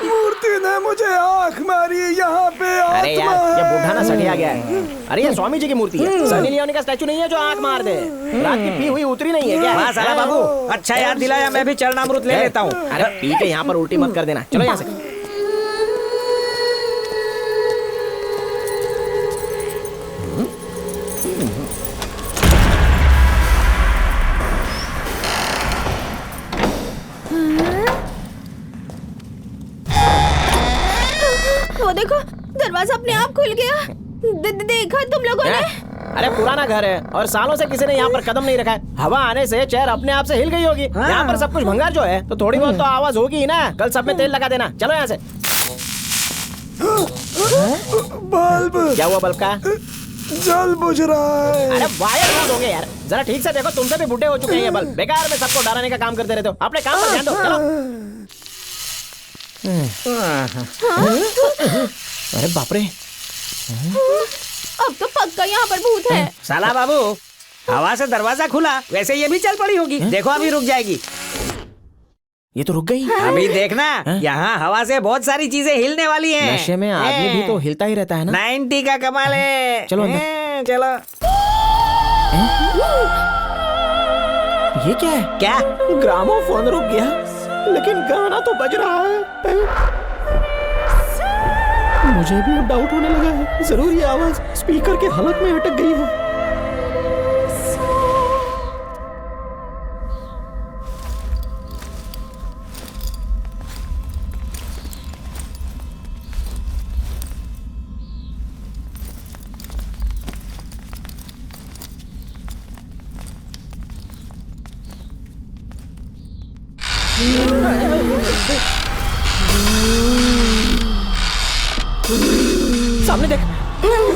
मूर्ति ने मुझे आंख मारी यहाँ पे। अरे यार ये बूढ़ा ना सटिया गया है। अरे ये स्वामी जी की मूर्ति है। सनी लियोनी का स्टैचू नहीं है जो आंख मार दे। रात की पी हुई उतरी नहीं है क्या? वाह साला बाबू, अच्छा याद दिलाया। मैं भी चरणामृत ले लेता हूँ। अरे पी के यहाँ पर उल्टी मत कर देना। चलो यहाँ से। वो देखो, दरवाजा अपने आप खुल गया। देखा तुम लोगों ने? अरे पुराना घर है और सालों से किसी ने यहाँ पर कदम नहीं रखा है। हवा आने से चेयर अपने आप से हिल गई होगी। यहाँ पर सब कुछ भंगार जो है तो थोड़ी बहुत तो आवाज होगी ही ना। कल सब में तेल लगा देना। चलो यहाँ से। बल्ब। क्या हुआ बल्ब का? जल बुझ रहा है। अरे वायर लूज हो गए यार। जरा ठीक से देखो, तुमसे भी बुढ़े हो चुके हैं ये बल्ब। बेकार में सबको डराने का काम करते रहते हो। अपने काम पर ध्यान दो। चलो। अरे बाप रे, अब तो पक्का यहाँ पर भूत है। साला बाबू, हवा से दरवाजा खुला, वैसे ये भी चल पड़ी होगी। देखो अभी रुक जाएगी। ये तो रुक गई। अभी देखना, यहाँ हवा से बहुत सारी चीजें हिलने वाली हैं। नशे में आदमी भी तो हिलता ही रहता है ना। 90 का कमाल है। चलो अंदर। चलो। ये क्या है? क्या? ग्रामोफोन रुक गया लेकिन गाना तो बज रहा है। मुझे भी अब डाउट होने लगा है। जरूर ये आवाज स्पीकर के हलक में अटक गई है।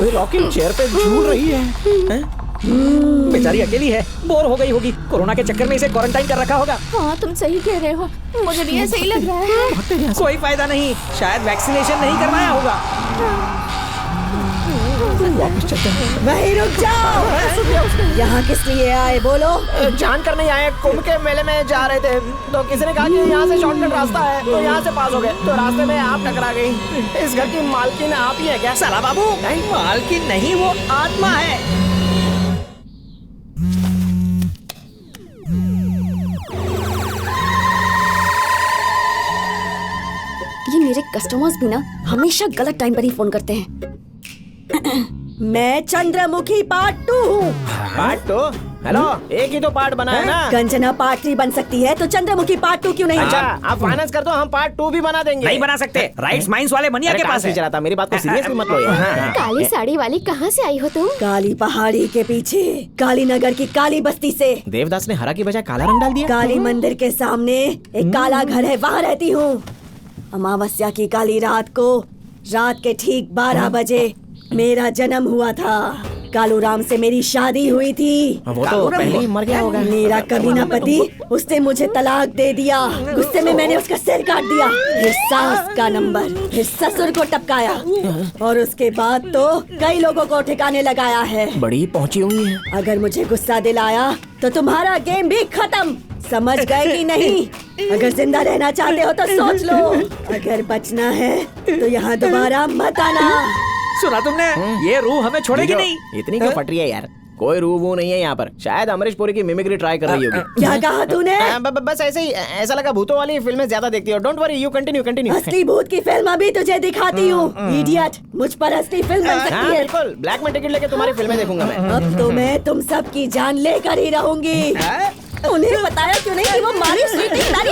रॉकिंग चेयर पे झूल रही है, बेचारी अकेली है, बोर हो गई होगी। कोरोना के चक्कर में इसे क्वारंटाइन कर रखा होगा। हाँ तुम सही कह रहे हो, मुझे भी ऐसे ही लग रहा है। कोई फायदा नहीं, शायद वैक्सीनेशन नहीं करवाया होगा। वापस चलते हैं। वहीं रुक जाओ। यहाँ किस लिए आए बोलो? जान कर नहीं आए, कुंभ के मेले में जा रहे थे तो किसी ने कहा कि यहाँ से शॉर्टकट रास्ता है, तो यहाँ से पास हो गए, तो रास्ते में आप टकरा गई। इस घर की मालकिन आप ही है क्या? साला बाबू, नहीं मालकिन नहीं, वो आत्मा है। ये मेरे कस्टमर्स भी ना हमेशा गलत टाइम पर ही फोन करते हैं। मैं चंद्रमुखी पार्ट 2 हूँ। पार्ट 2? हेलो, एक ही तो पार्ट बना है ना। कंचना पार्ट 3 बन सकती है तो चंद्रमुखी पार्ट 2 क्यों नहीं? अच्छा, आप फाइनेंस कर दो, हम पार्ट 2 भी बना देंगे। नहीं बना सकते, राइट्स माइंस वाले मनिया के पास है। चला था, मेरी बात को सीरियसली मत लो यार। काली साड़ी वाली कहाँ से आई हो तुम? काली पहाड़ी के पीछे काली नगर की काली बस्ती से। देवदास ने हरा की बजाय काला रंग डाल दिया। काली मंदिर के सामने एक काला घर है, वहाँ रहती हूँ। अमावस्या की काली रात को रात के ठीक 12 बजे मेरा जन्म हुआ था। कालू राम से मेरी शादी हुई थी। वो तो पहले ही मर गया होगा। मेरा कमीना पति, उसने मुझे तलाक दे दिया। गुस्से में मैंने उसका सिर काट दिया, फिर सास का नंबर, फिर ससुर को टपकाया और उसके बाद तो कई लोगों को ठिकाने लगाया है। बड़ी पहुंची हुई है। अगर मुझे गुस्सा दिलाया तो तुम्हारा गेम भी खत्म, समझ गए कि नहीं? अगर जिंदा रहना चाहते हो तो सोच लो, अगर बचना है तो यहाँ दोबारा मत आना। सुना तुमने? ये रूह हमें छोड़ेगी नहीं। इतनी क्यों फट रही है यार? कोई रूह वो नहीं है यहाँ पर, शायद अमरीश पुरी की मिमिक्री ट्राई कर रही होगी। क्या कहा तूने? बस ऐसे ही, ऐसा लगा भूतों वाली फिल्में ज्यादा देखती हो। Don't worry, you continue. असली भूत की फिल्म अभी तुझे दिखाती हूँ, इडियट। मुझ पर असली फिल्म बन सकती है। बिल्कुल, ब्लैक में टिकट लेके तुम्हारी फिल्में देखूंगा मैं। अब तो मैं तुम सब की जान लेकर ही रहूंगी। उन्हें बताया क्यों नहीं कि वो हमारी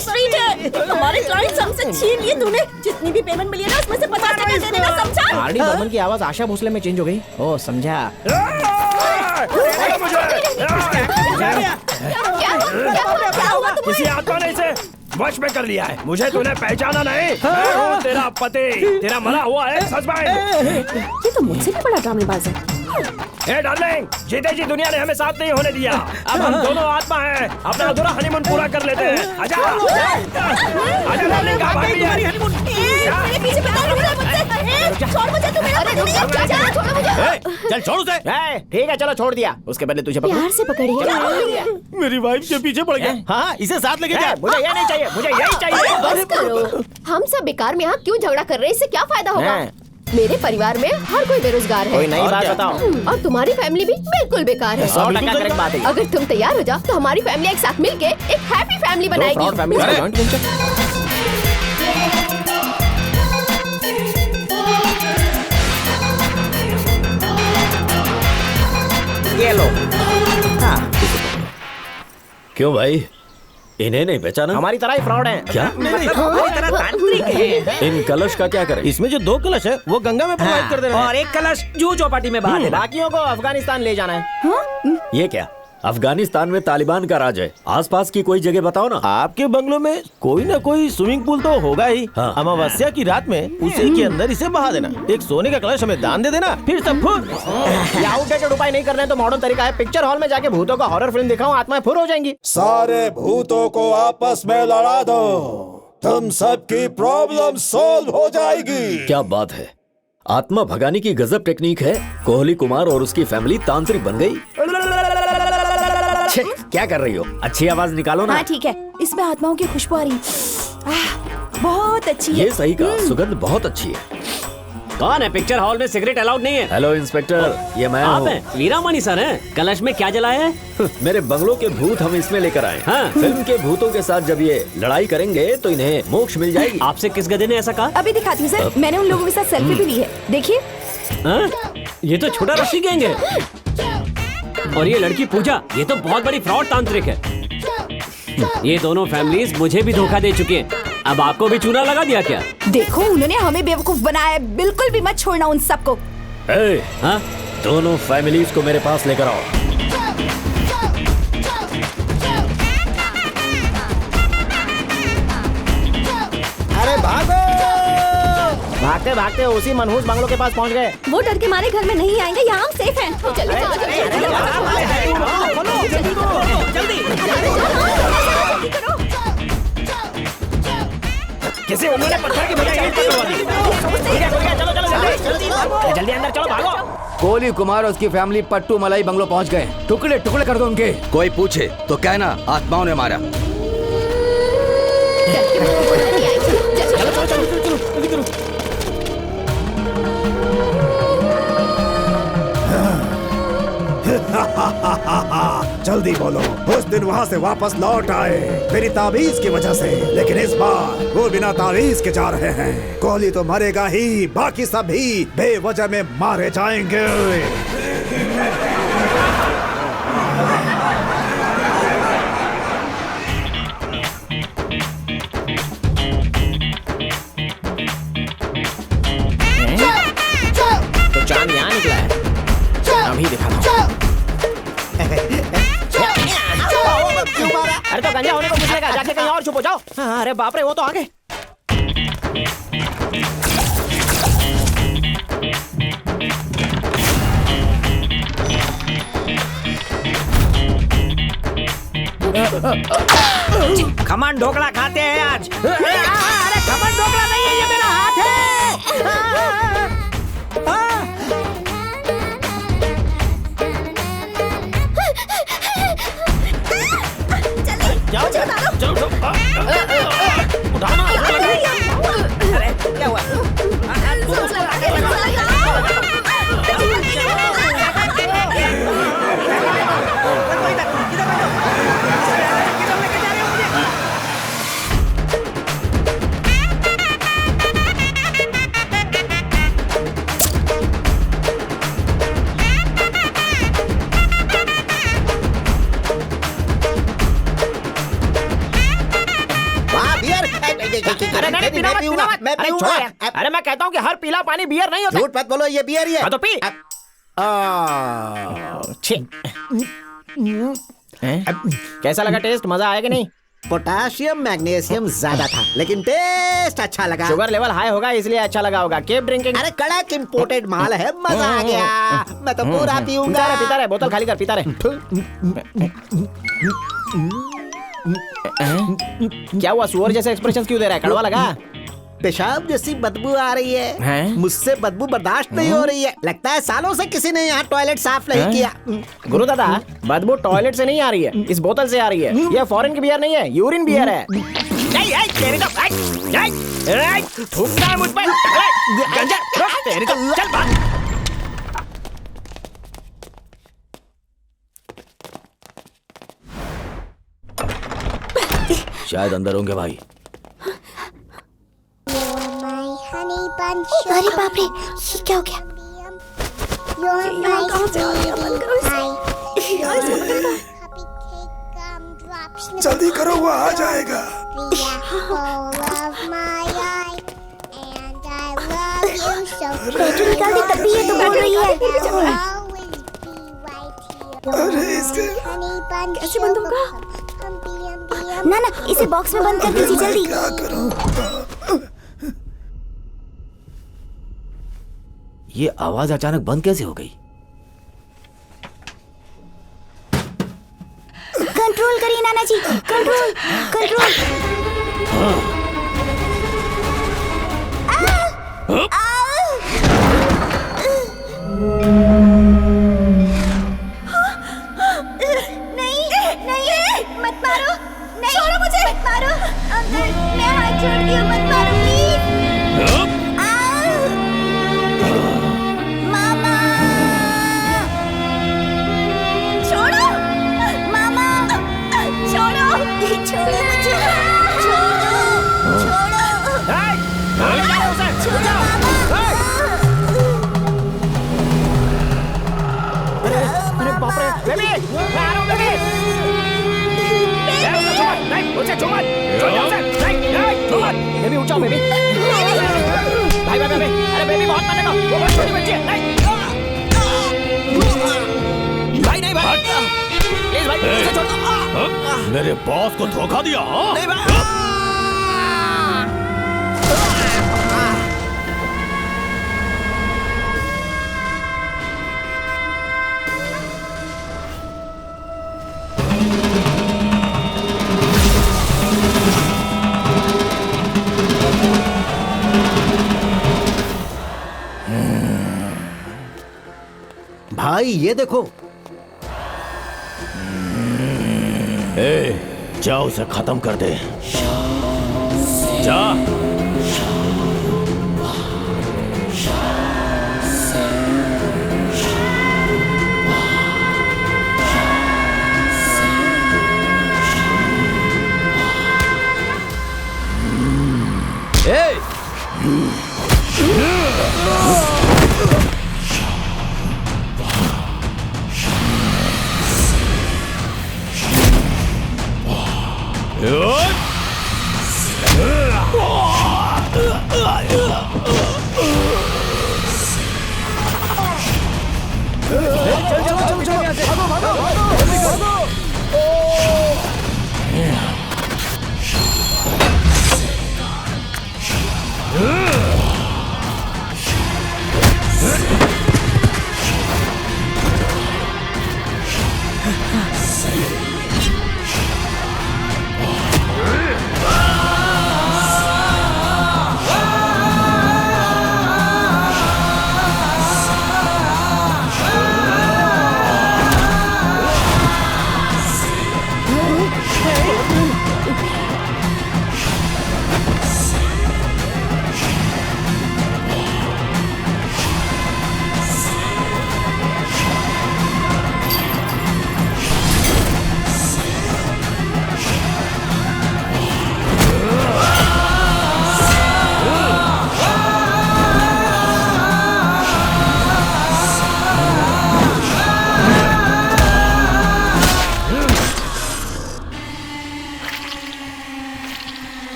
स्ट्रीट है? हमारे क्लाइंट्स हमसे छीन लिए तूने। जितनी भी पेमेंट मिली है ना उसमें से 50% दे देना, समझा? आरडी बर्मन की आवाज आशा भोसले में चेंज हो गई। ओ समझा। किसी आत्मा ने इसे वश में कर लिया है। मुझे तूने पहचाना नहीं? मैं हूँ तेरा पति, तेरा मरा हुआ है हस्बैंड। ये तो मुझसे भी बड़ा ड्रामेबाज है। ए डार्लिंग, जीते जी दुनिया ने हमें साथ नहीं होने दिया। अब हम दोनों आत्मा हैं, अपना अधूरा हनीमून पूरा कर लेते हैं। आजा डार्लिंग, कहाँ भाग रही है? चल छोड़ उसे। ठीक है, चलो छोड़ दिया। उसके बदले तुझे प्यार से पकड़िए। मेरी वाइफ के पीछे पड़ गया। हाँ, इसे साथ लेके जा। मुझे ये नहीं चाहिए, मुझे यही चाहिए। बस करो, हम सब बेकार में यहाँ क्यों झगड़ा कर रहे हैं? इससे क्या फायदा होगा? मेरे परिवार में हर कोई बेरोजगार है। कोई नई बात बताओ। और तुम्हारी फैमिली भी बिल्कुल बेकार है। 100% करेक्ट बात है। अगर तुम तैयार हो जाओ तो हमारी फैमिली एक साथ मिलके एक हैप्पी फैमिली बनाएगी। ये लो। क्यों भाई, इन्हें नहीं पहचाना? हमारी तरह ही फ्रॉड है। क्या? हमारी तरह तांत्रिक है। इन कलश का क्या करें? इसमें जो 2 कलश है वो गंगा में प्रवाहित कर देना है। और एक कलश जूह चौपाटी में बहा देना। बाकियों को अफगानिस्तान ले जाना है। ये क्या? अफगानिस्तान में तालिबान का राज है। आसपास की कोई जगह बताओ ना। आपके बंगलों में कोई ना कोई स्विमिंग पूल तो होगा ही। हाँ। अमावस्या की रात में उसी के अंदर इसे बहा देना। एक सोने का कलश हमें दान दे देना, फिर सब फुर। ये आउटडेटेड उपाय नहीं करना है तो मॉडर्न तरीका है। पिक्चर हॉल में जाके भूतों का हॉरर फिल्म दिखाओ, आत्माएं फुर हो जाएंगी। सारे भूतों को आपस में लड़ा दो, तुम सबकी प्रॉब्लम सॉल्व हो जाएगी। क्या बात है, आत्मा भगाने की गजब टेक्निक है। कोहली कुमार और उसकी फैमिली तांत्रिक बन गई। क्या कर रही हो? अच्छी आवाज निकालो ना। हाँ ठीक है, इसमें आत्माओं की खुशबू आ रही। बहुत अच्छी है। ये सही कहा, सुगंध बहुत अच्छी है। कौन है? पिक्चर हॉल में सिगरेट अलाउड नहीं है। हेलो इंस्पेक्टर, ये मैं आप हूँ। हैं? वीरामणि सर हैं। कलश में क्या जलाया है? मेरे बंगलों के भूत हम इसमें लेकर आए। हाँ। फिल्म के भूतों के साथ जब ये लड़ाई करेंगे तो इन्हें मोक्ष मिल जाएगी। आपसे किस गधे ने ऐसा कहा? अभी दिखाती हूँ सर, मैंने उन लोगों के साथ सेल्फी भी ली है, देखिए। ये तो छोटा रस्सी गैंग है। और ये लड़की पूजा, ये तो बहुत बड़ी फ्रॉड तांत्रिक है। ये दोनों फैमिलीज मुझे भी धोखा दे चुकी हैं। अब आपको भी चूना लगा दिया क्या? देखो, उन्होंने हमें बेवकूफ बनाया है। बिल्कुल भी मत छोड़ना उन सबको। हाँ? दोनों फैमिलीज को मेरे पास लेकर आओ। अरे भागो भागते भागते उसी मनहूस बंगलों के पास पहुंच गए। वो डर के मारे घर में नहीं आएंगे, यहाँ हम सेफ हैं। किसी उल्लू ने पत्थर की बजाय ईंट पकड़वा दी। चलो जल्दी अंदर चलो, भागो। कोहली कुमार और उसकी फैमिली पट्टू मलाई बंगलो पहुंच गए। टुकड़े टुकड़े कर दो उनके। कोई पूछे तो कहना आत्माओं ने मारा। जल्दी बोलो, उस दिन वहाँ से वापस लौट आए मेरी ताबीज की वजह से, लेकिन इस बार वो बिना ताबीज के जा रहे हैं। कोहली तो मरेगा ही, बाकी सब भी बेवजह में मारे जाएंगे। तो चांद यहाँ निकला है, अभी दिखाता हूँ। अरे तो गंजा होने को पूछेगा, जाके कहीं और छुपो जाओ। अरे बाप रे, वो तो आ गए। खमन ढोकला खाते हैं आज। अरे खमन ढोकला नहीं है, ये मेरा हाथ है। जाओ चलो उठाना। अरे क्या हुआ? अरे मैं कहता हूँ कि हर पीला पानी बियर नहीं होता। झूठ मत बोलो, ये बियर ही है। तो पी। कैसा लगा टेस्ट? मजा आया कि नहीं? पोटाशियम मैग्नीशियम ज्यादा था, लेकिन टेस्ट अच्छा लगा। शुगर लेवल हाई होगा इसलिए अच्छा लगा होगा। Keep drinking. अरे कड़क इम्पोर्टेड माल है, मजा आ गया। मैं तो पूरा पीऊंगा। पीता रहे, बोतल खाली कर, पीता रहे। क्या हुआ? सुअर जैसे एक्सप्रेशन क्यों दे रहा है? कड़वा लगा? पेशाब जैसी बदबू आ रही है। मुझसे बदबू बर्दाश्त नहीं हो रही है। लगता है सालों से किसी ने यहाँ टॉयलेट साफ नहीं किया। गुरु दादा, बदबू टॉयलेट से नहीं आ रही है, इस बोतल से आ रही है। ये फॉरेन की बियर नहीं है, यूरिन बियर है। थूकना है मुझ पर। तेरी तो चल बात। शायद अंदर होंगे भाई। अरे बाप रे, ये क्या हो गया? जल्दी करो, वो आ जाएगा। बैटरी निकाल दी तब भी ये तो बोल रही है। अरे इसके कैसे बंद होगा? ना ना, इसे बॉक्स में बंद कर दीजिए जल्दी। क्या करूं? ये आवाज अचानक बंद कैसे हो गई? कंट्रोल करिए नाना जी, कंट्रोल कंट्रोल। नहीं नहीं, मत मारो, नहीं छोड़ो मुझे, मत मारो। अंकल, मैं हाथ छोड़ती हूँ, मत मारो प्लीज। मामा, छोड़ो, मामा, छोड़ो, छोड़ो मुझे, छोड़ो, छोड़ो, छोड़ो मामा। अरे बाप रे, बेबी, मैं आ रहा हूँ बेबी। नहीं, उसे छू मत, छू मत, बेबी उठाओ बेबी। भाई भाई बेबी, अरे बेबी बहुत मानेगा, वो बहुत छोटी बच्ची है। नहीं, भाई नहीं भाई, प्लीज भाई, उसे छोड़ दो। मेरे बॉस को धोखा दिया? नहीं भाई। भाई ये देखो। जा उसे खत्म कर दे। जा।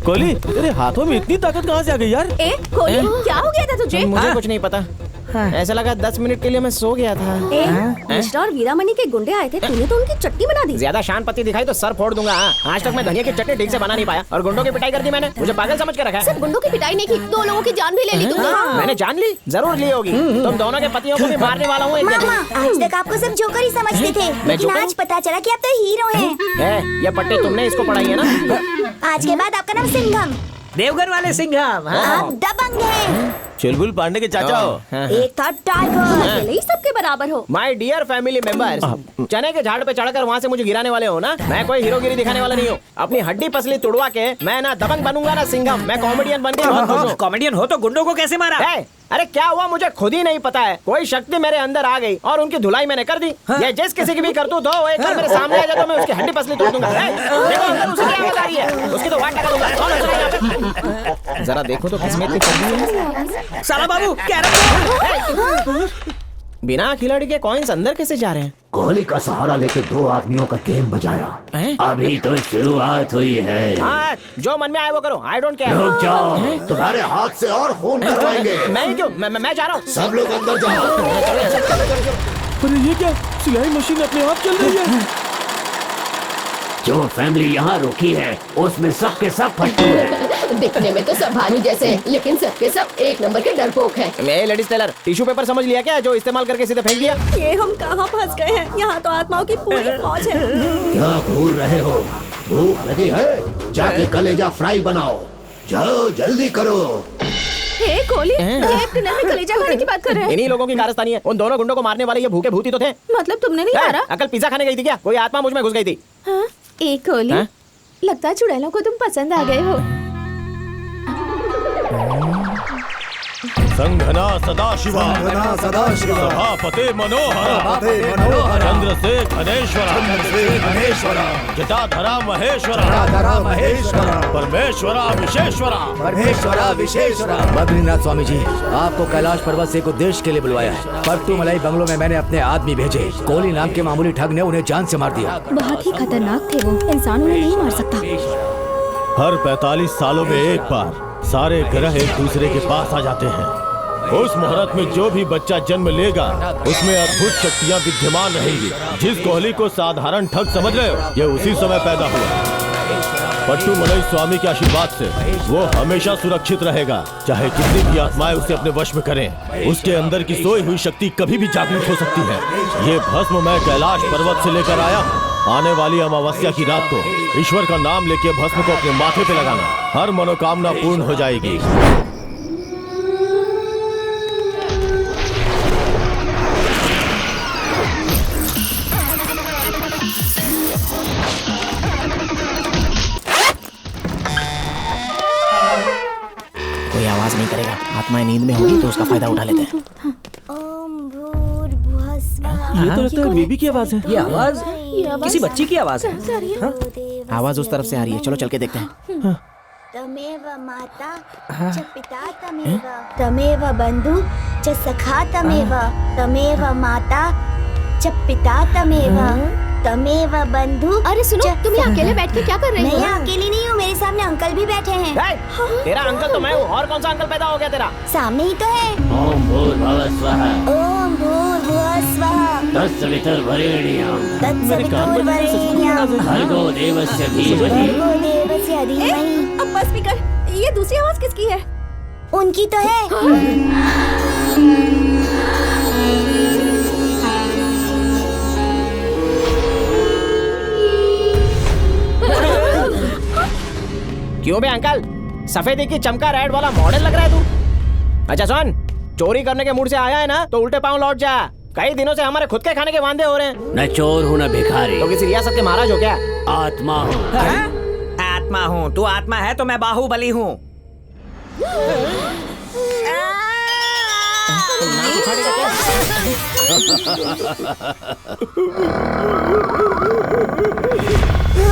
कोहली, तेरे हाथों में इतनी ताकत कहाँ से आ गई यार? कोहली, क्या हो गया था तुझे? मुझे कुछ नहीं पता। ऐसा लगा 10 मिनट के लिए मैं सो गया था। कृष्ण और वीरामणि के गुंडे आए थे, तूने तो उनकी चटनी बना दी। ज्यादा शान पत्ती दिखाई तो सर फोड़ दूंगा। आज तक मैं धनिया की चटनी ठीक से बना नहीं पाया और गुंडों की पिटाई कर दी मैंने। मुझे पागल समझ के रखा है। सिर्फ गुंडों की पिटाई नहीं की, 2 लोगों की जान भी ले ली तुमने। मैंने जान ली, जरूर ली होगी। तुम दोनों के पतियों को भी मारने वाला हूँ। आज तक आपको सब जोकर ही समझते थे, लेकिन आज पता चला कि आप तो हीरो हैं। ये पट्टी तुमने इसको पढ़ाई है ना? आज के बाद आपका नाम सिंघम, देवघर वाले सिंघम। आप दबंग हैं। चुलबुल पांडे के चाचा हो। एक था टाइगर। अकेले ही सबके बराबर हो। माय डियर फैमिली मेंबर्स, चने के झाड़ पे चढ़कर वहाँ से मुझे गिराने वाले हो ना? मैं कोई हीरोगिरी दिखाने वाला नहीं हूँ। अपनी हड्डी पसली तुड़वा के मैं ना दबंग बनूंगा ना सिंघम। मैं कॉमेडियन बन के बहुत खुश हूँ। कॉमेडियन हो तो गुंडों को कैसे मारा? अरे क्या हुआ मुझे खुद ही नहीं पता है। कोई शक्ति मेरे अंदर आ गई और उनकी धुलाई मैंने कर दी। ये जिस किसी की भी करतूत हो, एक बार मेरे सामने आ जाए तो मैं उसकी हड्डी पसली तोड़ दूंगा। देखो अंदर उसे क्या आवाज आ रही है, उसकी तो वाट लगा दूंगा। कौन है यहाँ पे? जरा देखो तो किसमें इतनी फर्जी है। साला बाबू क्या रहा? बिना खिलाड़ी के कॉइन्स अंदर कैसे जा रहे हैं? कोहली का सहारा लेके 2 आदमियों का गेम बजाया। अभी तो शुरुआत हुई है। हाँ, जो मन में आए वो करो। I don't care. रुक जाओ, तुम्हारे हाथ से और खून करवाएंगे। मैं क्यों? मैं जा रहा हूँ। सब लोग अंदर जाओ। अरे ये क्या? सिलाई मशीन अपने आप चल रही है। जो फैमिली यहाँ रुकी है उसमें सबके सब फट्टू है। दिखने में तो सब भानु जैसे हैं, लेकिन सबके सब एक नंबर के डरपोक हैं। मैं लेडीज टेलर टिश्यू पेपर समझ लिया क्या, जो इस्तेमाल करके सीधे फेंक दिया? ये हम कहाँ फंस गए हैं? यहाँ तो आत्माओं की पूरी फौज है। क्या घूर रहे हो? भूख लगी है? जाके कलेजा फ्राई बनाओ। जाओ जल्दी करो। हे कोहली, ये डिनर में कलेजा खाने की बात कर रहे हैं? इन्हीं लोगों की कारस्तानी है। उन दोनों गुंडों को मारने वाले ये भूखे भूती तो थे। मतलब तुमने नहीं मारा? अकल पिज्जा खाने गई थी क्या? कोई आत्मा मुझ में घुस गई थी। एक कोहली, लगता है चुड़ैलों को तुम पसंद आ गए हो। संघना सदाशिवा, सभापते मनोहर, चंद्रशेखर गणेश्वरा, जटाधरा महेश्वरा, परमेश्वरा विशेश्वरा। बद्रीनाथ स्वामी जी, आपको कैलाश पर्वत से एक उद्देश्य के लिए बुलवाया है। पट्टू मलाई बंगलो में मैंने अपने आदमी भेजे। कोहली नाम के मामूली ठग ने उन्हें जान से मार दिया। बहुत ही खतरनाक थे वो, इंसान उन्हें नहीं मार सकता। हर 45 सालों में एक बार सारे ग्रह एक दूसरे के पास आ जाते हैं। उस मुहूर्त में जो भी बच्चा जन्म लेगा उसमें अद्भुत शक्तियां विद्यमान रहेंगी। जिस कोहली को साधारण ठग समझ रहे हो, ये उसी समय पैदा हुआ। पट्टुमलई स्वामी के आशीर्वाद से वो हमेशा सुरक्षित रहेगा, चाहे कितनी भी आत्माएं उसे अपने वश में करें। उसके अंदर की सोई हुई शक्ति कभी भी जागृत हो सकती है। ये भस्म मैं कैलाश पर्वत से लेकर आया हूँ। आने वाली अमावस्या की रात को ईश्वर का नाम लेके भस्म को अपने माथे पे लगाना, हर मनोकामना पूर्ण हो जाएगी। कोई आवाज नहीं करेगा, आत्माएं नींद में होगी तो उसका फायदा उठा लेते हैं। ये तो लगता है बेबी की आवाज है। ये आवाज किसी बच्ची की आवाज है। हाँ? आवाज उस तरफ से आ रही है, चलो चल के देखते हैं। तमेव माता च पिता तमेव तमेव बंधु च सखा तमेव तमेव माता च पिता तमेव तमेव बंधु। अरे सुनो, तुम यहाँ अकेले बैठ के क्या कर रही हो? मैं यहाँ अकेली नहीं हूँ, मेरे सामने अंकल भी बैठे हैं। तेरा अंकल तो मैं हूँ, और कौन सा अंकल पैदा हो गया तेरा? सामने ही तो है। ओम भूर्भुवः स्वः ओम भूर्भुवः स्वः तत्सवितुर्वरेण्यं तत्सवितुर्वरेण्यं भर्गो देवस्य धीमहि भर्गो देवस्य धीमहि। अब बस भी कर, ये दूसरी आवाज किसकी है? उनकी तो है। क्यों बे अंकल, सफेदी की चमका रेड वाला मॉडल लग रहा है तू। अच्छा सुन, चोरी करने के मूड से आया है ना तो उल्टे पांव लौट जा। कई दिनों से हमारे खुद के खाने के वांदे हो रहे हैं। न चोर हूँ न भिखारी। तो किसी रियासत के महाराज हो क्या? आत्मा हूँ। आत्मा हूँ, तू आत्मा है तो मैं बाहुबली हूँ।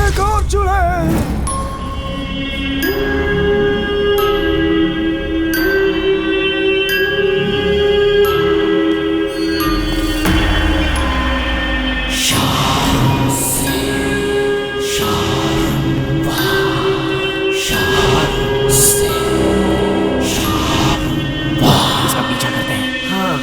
एक और चूल्हे। इसका पीछा करते हैं। हाँ।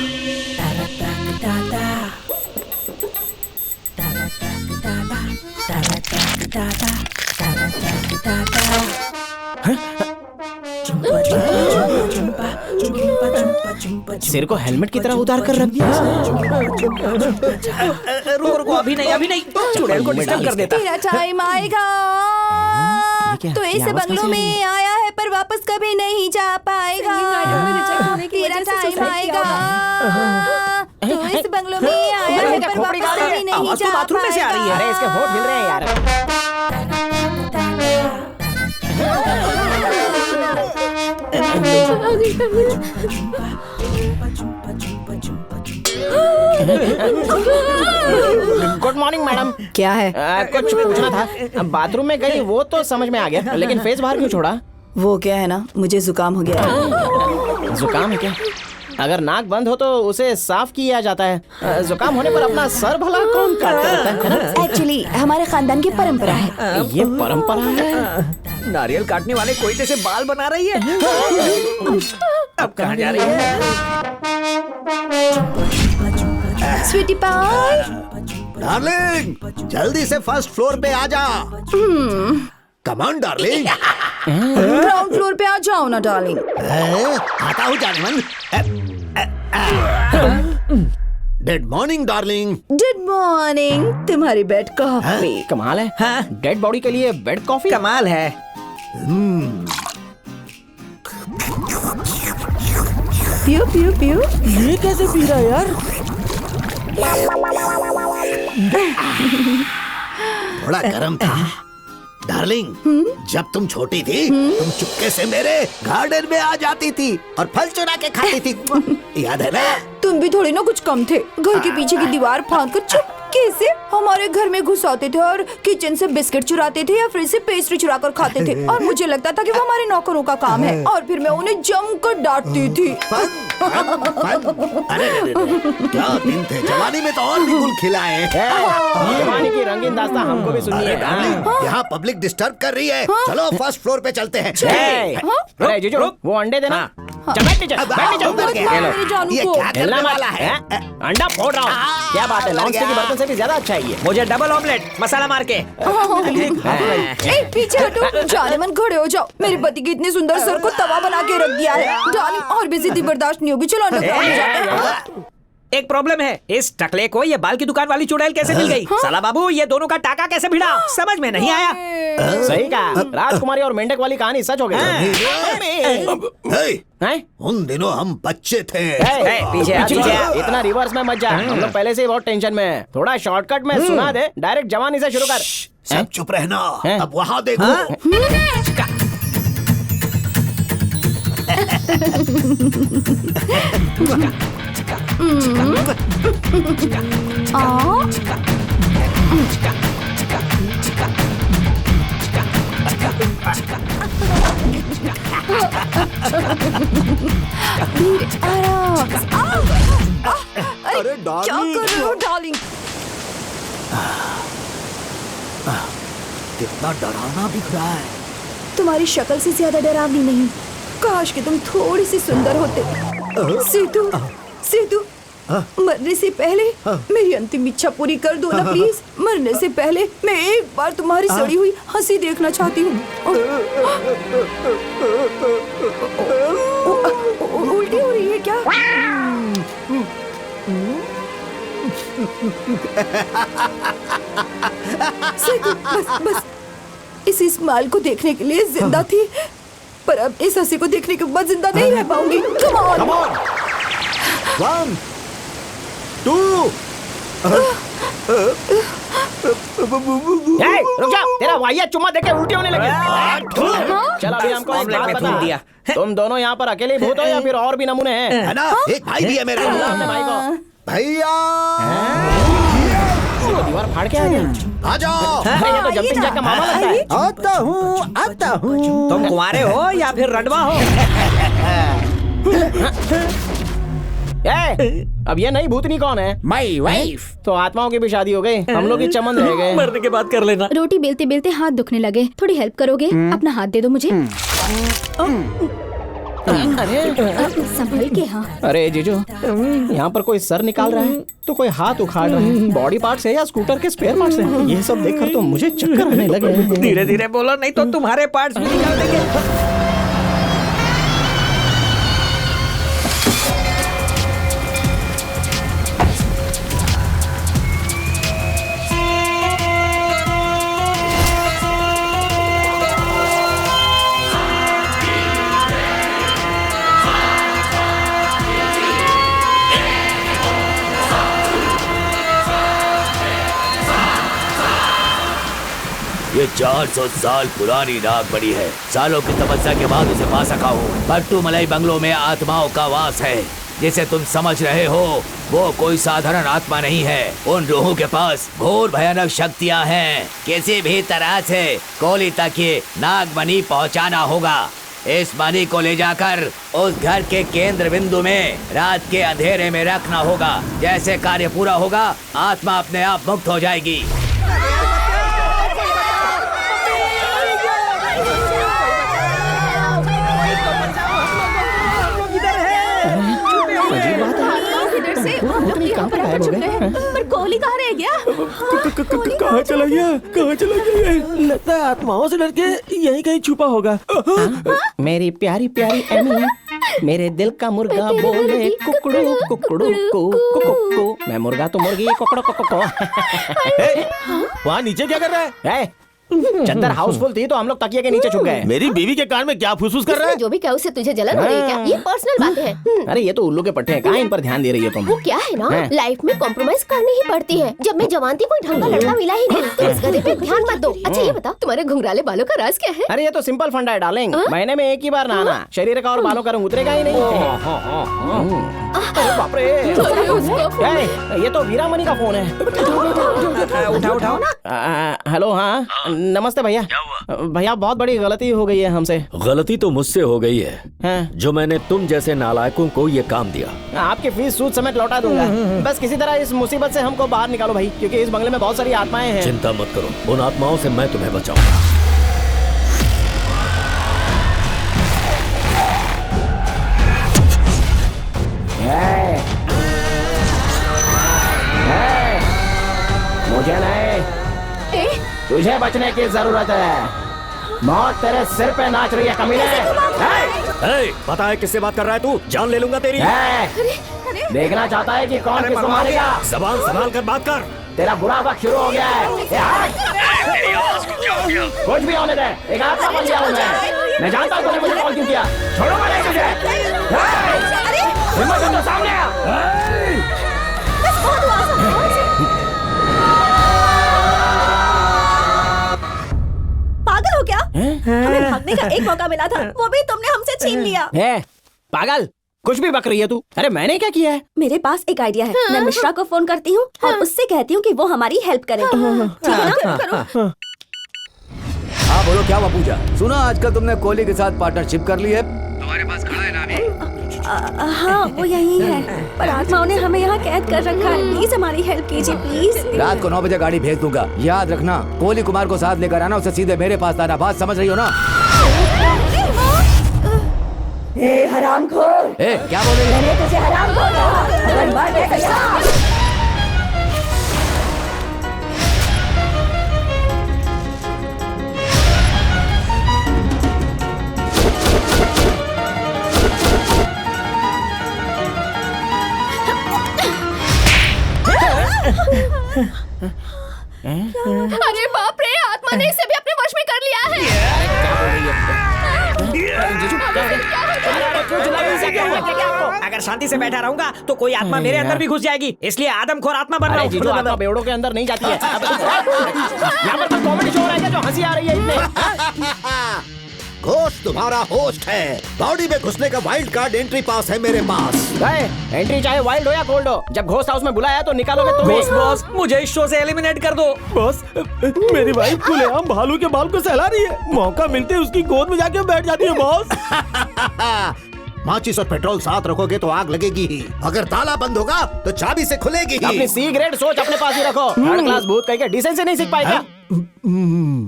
सिर को हेलमेट की तरह उतार कर रख दिया। रुको रुको, अभी नहीं, चुड़ैल को डिस्टर्ब कर देता। तेरा टाइम आएगा तो इस बंगलों में आया है पर वापस कभी नहीं जा पाएगा। तेरा टाइम आएगा तो इस बंगलों में आया है पर वापस कभी नहीं जा बाथरूम में से आ रही है। अरे इसके होठ हिल रहे हैं यार। Good morning madam. क्या है? कुछ पूछना था। बाथरूम में गई वो तो समझ में आ गया, लेकिन फेस बाहर क्यों छोड़ा? वो क्या है ना, मुझे जुकाम हो गया है। जुकाम है क्या? अगर नाक बंद हो तो उसे साफ किया जाता है। जुकाम होने पर अपना सर भला कौन काटता रहता है? एक्चुअली हमारे खानदान की परंपरा है। ये परंपरा है? नारियल काटने वाले कोई जैसे बाल बना रही है। अब कहाँ जा रही है? स्वीटी पाई, डार्लिंग जल्दी से फर्स्ट फ्लोर पे आ जा। Come on darling. Ground floor पे आ जाओ ना डार्लिंग। आता हूँ जानमन। Good morning darling. Good morning. तुम्हारी बेड कॉफी कमाल है। हाँ? डेड बॉडी के लिए बेड कॉफी कमाल है। पियो पियो पियो। ये कैसे पी रहा है यार? थोड़ा गर्म था डार्लिंग। जब तुम छोटी थी तुम चुपके से मेरे गार्डन में आ जाती थी और फल चुरा के खाती थी, याद है ना? तुम भी थोड़ी ना कुछ कम थे। घर के पीछे की दीवार फांद कर चुप कैसे हमारे घर में घुस आते थे और किचन से बिस्किट चुराते थे या फ्रिज से पेस्ट्री चुरा कर खाते थे और मुझे लगता था कि वो हमारे नौकरों का काम है और फिर मैं उन्हें जमकर डांटती थी। अरे क्या दिन थे, जवानी में तो और भी गुल खिलाए। जवानी की रंगीन दास्तां हमको भी सुनिए। यहाँ पब्लिक डिस्टर्ब कर रही है, चलो फर्स्ट फ्लोर पे चलते हैं। अरे जीजू वो अंडे देना। ये क्या करने वाला है? अंडा फोड़ रहा हूँ। क्या बात है, नॉनस्टिक के बर्तन से भी ज्यादा अच्छा है ये। मुझे डबल ऑमलेट मसाला मार के। पीछे हटो, जाने मन खड़े हो जाओ। मेरे पति की इतनी सुंदर सर को तवा बना के रख दिया है। डार्लिंग और भी जिद्दी बर्दाश्त नहीं होगी, चलो अंडरग्राउंड में जाते हैं। एक प्रॉब्लम है, इस टकले को ये बाल की दुकान वाली चुड़ैल कैसे मिल गई? साला बाबू ये दोनों का टाका कैसे भिड़ा, समझ में नहीं आया। सही कहा, राजकुमारी और मेंढक वाली कहानी सच हो गई। उन दिनों हम बच्चे थे। पीछे इतना रिवर्स में मत जा, हम लोग पहले से ही बहुत टेंशन में हैं। थोड़ा शॉर्टकट में सुना दे, डायरेक्ट जवानी से शुरू कर। सब चुप रहना, अब वहाँ देखो। अरे क्या कर रहे हो डार्लिंग? कितना डरावना दिख रहा है। तुम्हारी शक्ल से ज्यादा डरावनी नहीं। काश कि तुम थोड़ी सी सुंदर होते। सीतू, सीतू, मरने से पहले मेरी अंतिम इच्छा पूरी कर दो ना प्लीज। मरने से पहले मैं एक बार तुम्हारी सड़ी हुई हंसी देखना चाहती हूँ। उल्टी हो रही है क्या? सीतू, बस इस स्माइल को देखने के लिए जिंदा थी, पर अब इस हंसी को देखने के बाद जिंदा नहीं रह पाऊंगी। Come on! 1, 2 रुक जा, तेरा वाहिया चुम्मा देके उल्टी होने लगी। चलो अभी हमको एक बात बता, तुम दोनों यहाँ पर अकेले भूत हो या फिर और भी नमूने हैं? है ना, एक भाई भी है मेरे अपने भाई को। भैया दीवार फाड़ के आ गया। आ जाओ। ये तो जंपिंग जैक का मामा लगता है। आता हूँ। तुम कुंवारे हो या फिर रंडवा हो? अब ये नई भूतनी कौन है? My wife. तो आत्माओं की भी शादी हो गई, हम लोग की चमन रह गए। मरने के बाद कर लेना। रोटी बेलते बेलते हाथ दुखने लगे, थोड़ी हेल्प करोगे? अपना हाथ दे दो मुझे। संभल के। हाँ अरे जीजू, यहाँ पर कोई सर निकाल रहा है तो कोई हाथ उखाड़ रहा है। बॉडी पार्ट्स है या स्कूटर के स्पेयर पार्ट्स हैं? ये सब देखकर तो मुझे चक्कर आने लगे। धीरे धीरे बोलो, नहीं तो तुम्हारे पार्ट्स भी निकाल देंगे। ये 400 साल पुरानी नाग बड़ी है। सालों की तपस्या के बाद उसे पा सका हूँ। पट्टूमलई बंगलों में आत्माओं का वास है। जिसे तुम समझ रहे हो वो कोई साधारण आत्मा नहीं है। उन रूहों के पास घोर भयानक शक्तियाँ हैं। किसी भी तरह से कोली तक ये नाग मणि पहुँचाना होगा। इस मणि को ले जाकर उस घर के केंद्र बिंदु में रात के अंधेरे में रखना होगा। जैसे कार्य पूरा होगा आत्मा अपने आप मुक्त हो जाएगी। पर कोहली कहाँ रह गया? कहाँ चला गया? कहाँ चला गया? लगता है आत्माओं से डर के यहीं कहीं छुपा होगा। मेरी प्यारी प्यारी एमी, मेरे दिल का मुर्गा बोले कुकड़ू कुकड़ू को। मैं मुर्गा तो मुर्गी कुकड़ू को। वहाँ नीचे क्या कर रहा है? चद्दर हाउसफुल थी तो हम लोग तकिए के नीचे छुप गए। मेरी बीवी के कान में क्या फुसफुस कर रहा है? जो भी क्या उससे तुझे जलन हो रही है क्या? ये पर्सनल बातें हैं। अरे ये तो उल्लू के पट्टे हैं, कहाँ इन पर ध्यान दे रही हो तुम? वो क्या है ना, लाइफ में कॉम्प्रोमाइज करनी ही पड़ती है। जब मैं जवान थी कोई ढंग का लड़का मिला ही नहीं, तो इस गधे पे ध्यान मत दो। अच्छा ये बताओ तुम्हारे घुंघराले बालों का राज क्या है? अरे ये तो सिंपल फंडा है डार्लिंग, महीने में एक ही बार नहाना। शरीर का और बालों का रंग उतरेगा ही नहीं। बाप रे। ये तो वीरामणि का फोन है। उठाओ उठाओ। हेलो, हाँ नमस्ते भैया। भैया बहुत बड़ी गलती हो गई है हमसे। गलती तो मुझसे हो गई है जो मैंने तुम जैसे नालायकों को ये काम दिया। आपकी फीस सूद समेत लौटा दूंगा। बस किसी तरह इस मुसीबत से हमको बाहर निकालो भाई, क्योंकि इस बंगले में बहुत सारी आत्माएं हैं। चिंता मत करो, उन आत्माओं से मैं तुम्हें बचाऊंगा। मुझे नहीं, तुझे बचने की जरूरत है। मौत तेरे सिर पे नाच रही है कमीने। पता है किससे बात कर रहा है तू? जान ले लूंगा तेरी। देखना चाहता है कि कौन किसको मारेगा? जबान संभाल कर बात कर। तेरा बुरा वक्त शुरू हो गया है। कुछ भी होने दे, एक आत्मा बन गया हूँ मैं जानता हूँ तूने मुझे कॉल क्यों किया। छोड़ूंगा नहीं तुझे। हिम्मत है तो सामने आ। पागल हो क्या? हमें भागने का एक मौका मिला था, वो भी तुमने हमसे छीन लिया। पागल, कुछ भी बक रही है तू। अरे मैंने क्या किया है? मेरे पास एक आइडिया है। मैं मिश्रा को फोन करती हूँ और उससे कहती हूँ कि वो हमारी हेल्प करे। ठीक है ना? करो। हाँ बोलो, क्या हुआ पूजा? सुना आजकल तुमने कोहली के साथ पार्टनरशिप कर ली है। तुम्हारे पास खड़ा है ना अभी? हाँ वो यही है, पर आत्माओं ने हमें यहाँ कैद कर रखा है। प्लीज हमारी हेल्प कीजिए प्लीज। रात को 9 बजे गाड़ी भेज दूंगा, याद रखना। कोहली कुमार को साथ लेकर आना, उसे सीधे मेरे पास लाना। बात समझ रही हो ना? ए हरामखोर! ए क्या बोल रही है? मैंने तुझे हरामखोर कहा। अगर मरने का यार। अरे बाप रे, आत्मा ने इसे भी अपने वश में कर लिया है। अगर शांति से बैठा रहूंगा तो कोई आत्मा मेरे अंदर भी घुस जाएगी, इसलिए आदमखोर आत्मा बन रहा हूँ। जीजू, आत्मा बेवड़ों के अंदर नहीं जाती है। यहाँ पर तो कॉमेडी शो हो रहा है जो हंसी आ रही है इतने। घोस्ट तुम्हारा होस्ट है। बॉडी में घुसने का वाइल्ड कार्ड एंट्री पास है मेरे पास। एंट्री चाहे वाइल्ड हो या कोल्ड हो, जब घोस्ट हाउस में बुलाया तो निकालोगे तुम्हें। बॉस, मुझे इस शो से एलिमिनेट कर दो। बॉस, मेरी वाइफ खुलेआम भालू के बाल को सहला रही है। मौका मिलते उसकी गोद में जाके बैठ जाती है बॉस। माचिस और पेट्रोल साथ रखोगे तो आग लगेगी ही। अगर ताला बंद होगा तो चाबी से खुलेगी ही। अपनी सी ग्रेड सोच अपने पास ही रखो। थर्ड क्लास भूत कह के डिसेंसी नहीं सीख पाएगा।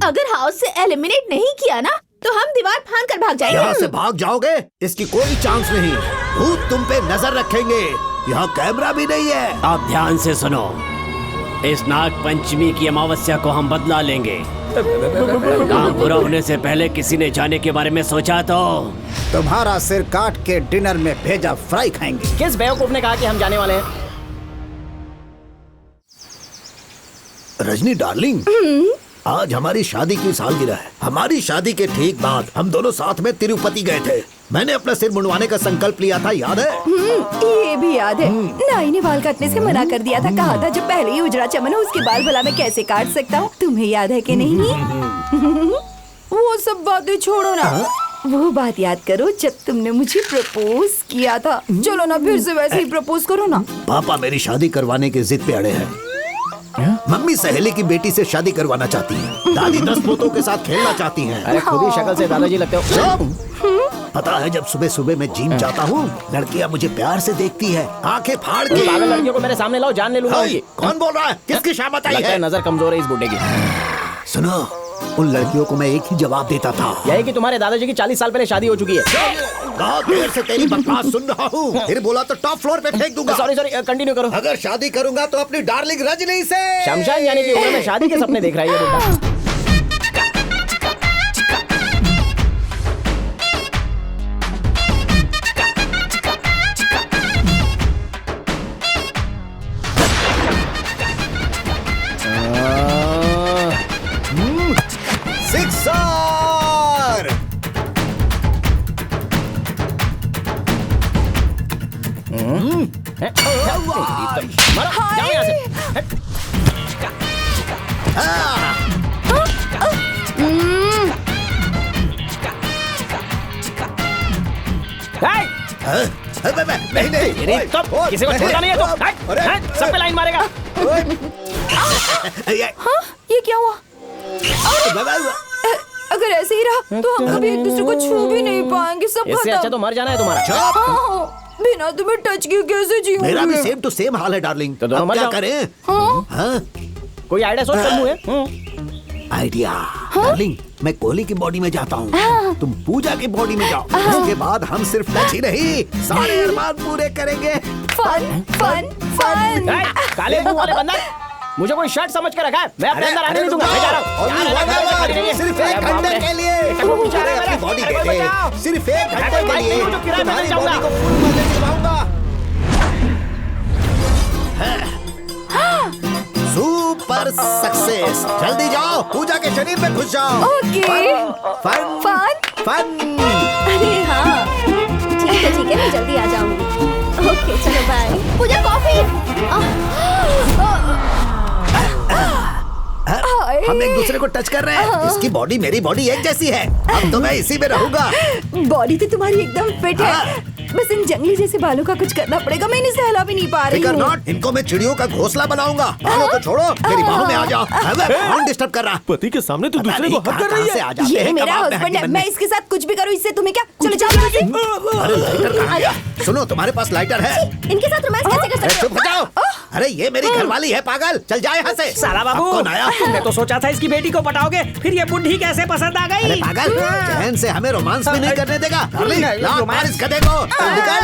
अगर हाउस से एलिमिनेट नहीं किया ना तो हम दीवार फांद कर भाग जाएंगे। यहाँ से भाग जाओगे इसकी कोई चांस नहीं। भूत तुम पे नजर रखेंगे। यहाँ कैमरा भी नहीं है। आप ध्यान से सुनो, इस नाग पंचमी की अमावस्या को हम बदला लेंगे। काम पूरा होने से पहले किसी ने जाने के बारे में सोचा तो तुम्हारा सिर काट के डिनर में भेजा फ्राई खाएंगे। किस बेवकूफ ने कहा कि हम जाने वाले हैं? रजनी डार्लिंग, आज हमारी शादी की सालगिरह है। हमारी शादी के ठीक बाद हम दोनों साथ में तिरुपति गए थे। मैंने अपना सिर मुंडवाने का संकल्प लिया था, याद है? ये भी याद है। नाई ने बाल काटने से मना कर दिया था। कहा था जो पहले ही उजड़ा चमन हो उसके बाल भला मैं कैसे काट सकता हूँ। तुम्हें याद है कि नहीं? वो सब बातें छोड़ो ना। वो बात याद करो जब तुमने मुझे प्रपोज किया था। चलो ना फिर से वैसे ही प्रपोज करो ना। पापा मेरी शादी करवाने की जिद पे अड़े हैं। मम्मी सहेली की बेटी से शादी करवाना चाहती है। दादी 10 पोतों के साथ खेलना चाहती हैं। अरे खुद ही शक्ल से दादाजी लगते हो। पता है जब सुबह सुबह मैं जिम जाता हूँ, लड़कियाँ मुझे प्यार से देखती है, आंखें फाड़ के। पागल लड़कियों को मेरे सामने लाओ, जान ले लूंगा। कौन बोल रहा है? किसकी शामत आई है? नजर कमजोर है इस बुड्ढे की। सुनो, उन लड़कियों को मैं एक ही जवाब देता था, यही कि तुम्हारे दादाजी की 40 साल पहले शादी हो चुकी है। बहुत देर से तेरी बकवास सुन रहा हूँ। फिर बोला तो टॉप फ्लोर पे फेंक दूंगा। सॉरी कंटिन्यू करो। अगर शादी करूंगा तो अपनी डार्लिंग रजनी से। शमशान जाने की उम्र में शादी के सपने देख रहा है ये बुड्ढा। नहीं नहीं किसी को छोड़ना नहीं है तो सब पे लाइन मारेगा। हाँ, ये क्या हुआ? अगर ऐसे ही रहा तो हम कभी एक दूसरे को छू भी नहीं पाएंगे। सब इससे अच्छा तो मर जाना है तुम्हारा। बिना तुम्हें टच किए कैसे जीऊंगी? मेरा भी सेम टू सेम हाल है डार्लिंग। तो दोनों अब मर क्या जाओ। करें? हाँ? कोई आइडिया सोच है? आइडिया डार्लिंग, मैं कोहली की बॉडी में जाता हूँ, तुम पूजा की बॉडी में जाओ। उसके बाद हम सिर्फ टच ही नहीं, सारे अरमान पूरे करेंगे। Fun fun fun. काले मुंह वाले बंदर, मुझे कोई शर्ट समझ के रखा है? मैं अपने अंदर आने नहीं दूंगा। मैं जा रहा हूँ। सिर्फ 1 घंटे के लिए अपनी बॉडी के लिए, सिर्फ 1 घंटे के लिए तुम्हारी बॉडी को फुल मजे दिलवाऊंगा। Super success. जल्दी जाओ, पूजा के शरीर में घुस जाओ। ओके। Fun fun fun. अरे हाँ, ठीक है, मैं जल्दी आ जाऊंगी। ओके चलो बाय। पूजा कॉफी। हम एक दूसरे को टच कर रहे हैं। इसकी बॉडी मेरी बॉडी एक जैसी है। अब तो मैं इसी में रहूंगा। बॉडी तो तुम्हारी एकदम फिट है। बस इन जंगली जैसे बालों का कुछ करना पड़ेगा। मैं इन्हें सहला भी नहीं पा रही हूँ। नॉट, इनको मैं चिड़ियों का घोंसला बनाऊंगा। बालों को छोड़ो, मेरी बाहों में आ जाओ। कौन डिस्टर्ब कर रहा? पति के सामने तो दूसरे को हक कर रही है। ये मेरा हस्बैंड है। मैं इसके साथ कुछ भी करूँ, इससे तुम्हें क्या? चलो जाओ यहाँ से। अरे लाइटर कहाँ गया? सुनो, तुम्हारे पास लाइटर है? इनके साथ रोमांस कैसे कर सकते हो? चुप हो जाओ। अरे ये मेरी घरवाली है, पागल। चल जाए यहाँ से। साला बाबू, कौन आया? तुमने तो सोचा था इसकी बेटी को पटाओगे, फिर ये बुढ़ी कैसे पसंद आ गई? अरे पागल, चैन से हमें रोमांस भी नहीं करने देगा। डार्लिंग, लाओ मार इस गधे को। निकल।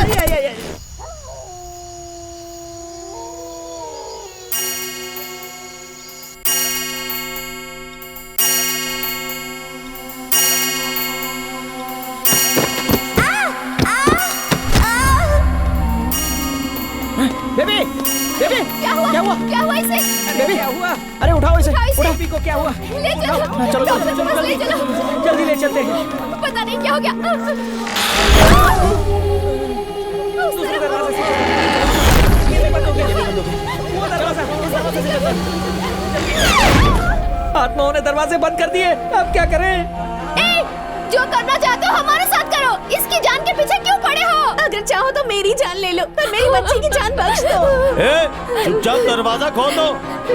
बेबी, बेबी, क्या हुआ इसे? बेबी, क्या हुआ? अरे उठाओ इसे। बेबी को क्या हुआ? ले चलो। चलो, ले चलो। जल्दी ले चलते हैं। पता नहीं क्या हो गया। आत्माओं ने दरवाजे बंद कर दिए। अब क्या करें? जो करना चाहते हो हमारे साथ करो। इसकी जान के पीछे क्यों पड़े हो? अगर चाहो तो मेरी जान ले लो, पर मेरी बच्ची की जान बख्श दो। चुपचाप दरवाजा खोल दो।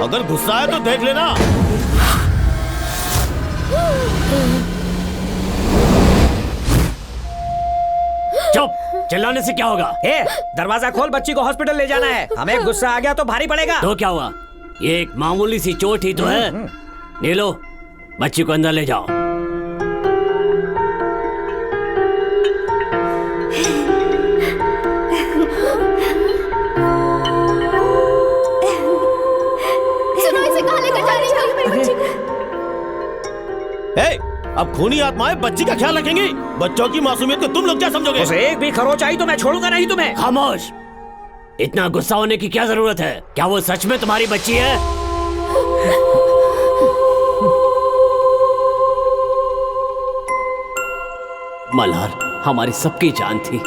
अगर गुस्सा है तो देख लेना। चुप, चिल्लाने से क्या होगा? दरवाजा खोल, बच्ची को हॉस्पिटल ले जाना है। हमें गुस्सा आ गया तो भारी पड़ेगा। तो क्या हुआ? ये एक मामूली सी चोट ही तो है। ले लो, बच्ची को अंदर ले जाओ। सुनो, इसे कहाँ लेकर जा रही हो? मेरी बच्ची को। अब खूनी आत्माएं बच्ची का ख्याल रखेंगी। बच्चों की मासूमियत को तुम लोग क्या समझोगे? उसे एक भी खरोच आई तो मैं छोड़ूंगा नहीं तुम्हें। खामोश। इतना गुस्सा होने की क्या जरूरत है? क्या वो सच में तुम्हारी बच्ची है? मल्हार हमारी सबकी जान थी।